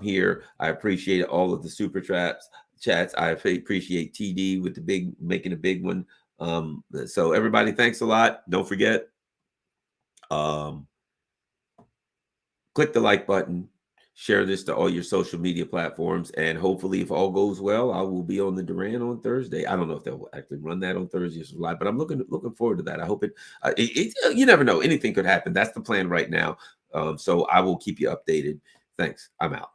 here. I appreciate all of the super chats. I appreciate TD with making a big one. So everybody, thanks a lot. Don't forget, click the like button, share this to all your social media platforms, and hopefully, if all goes well, I will be on the Duran on Thursday. I don't know if they'll actually run that on Thursdays live, but I'm looking forward to that. I hope you never know, anything could happen. That's the plan right now. So I will keep you updated. Thanks. I'm out.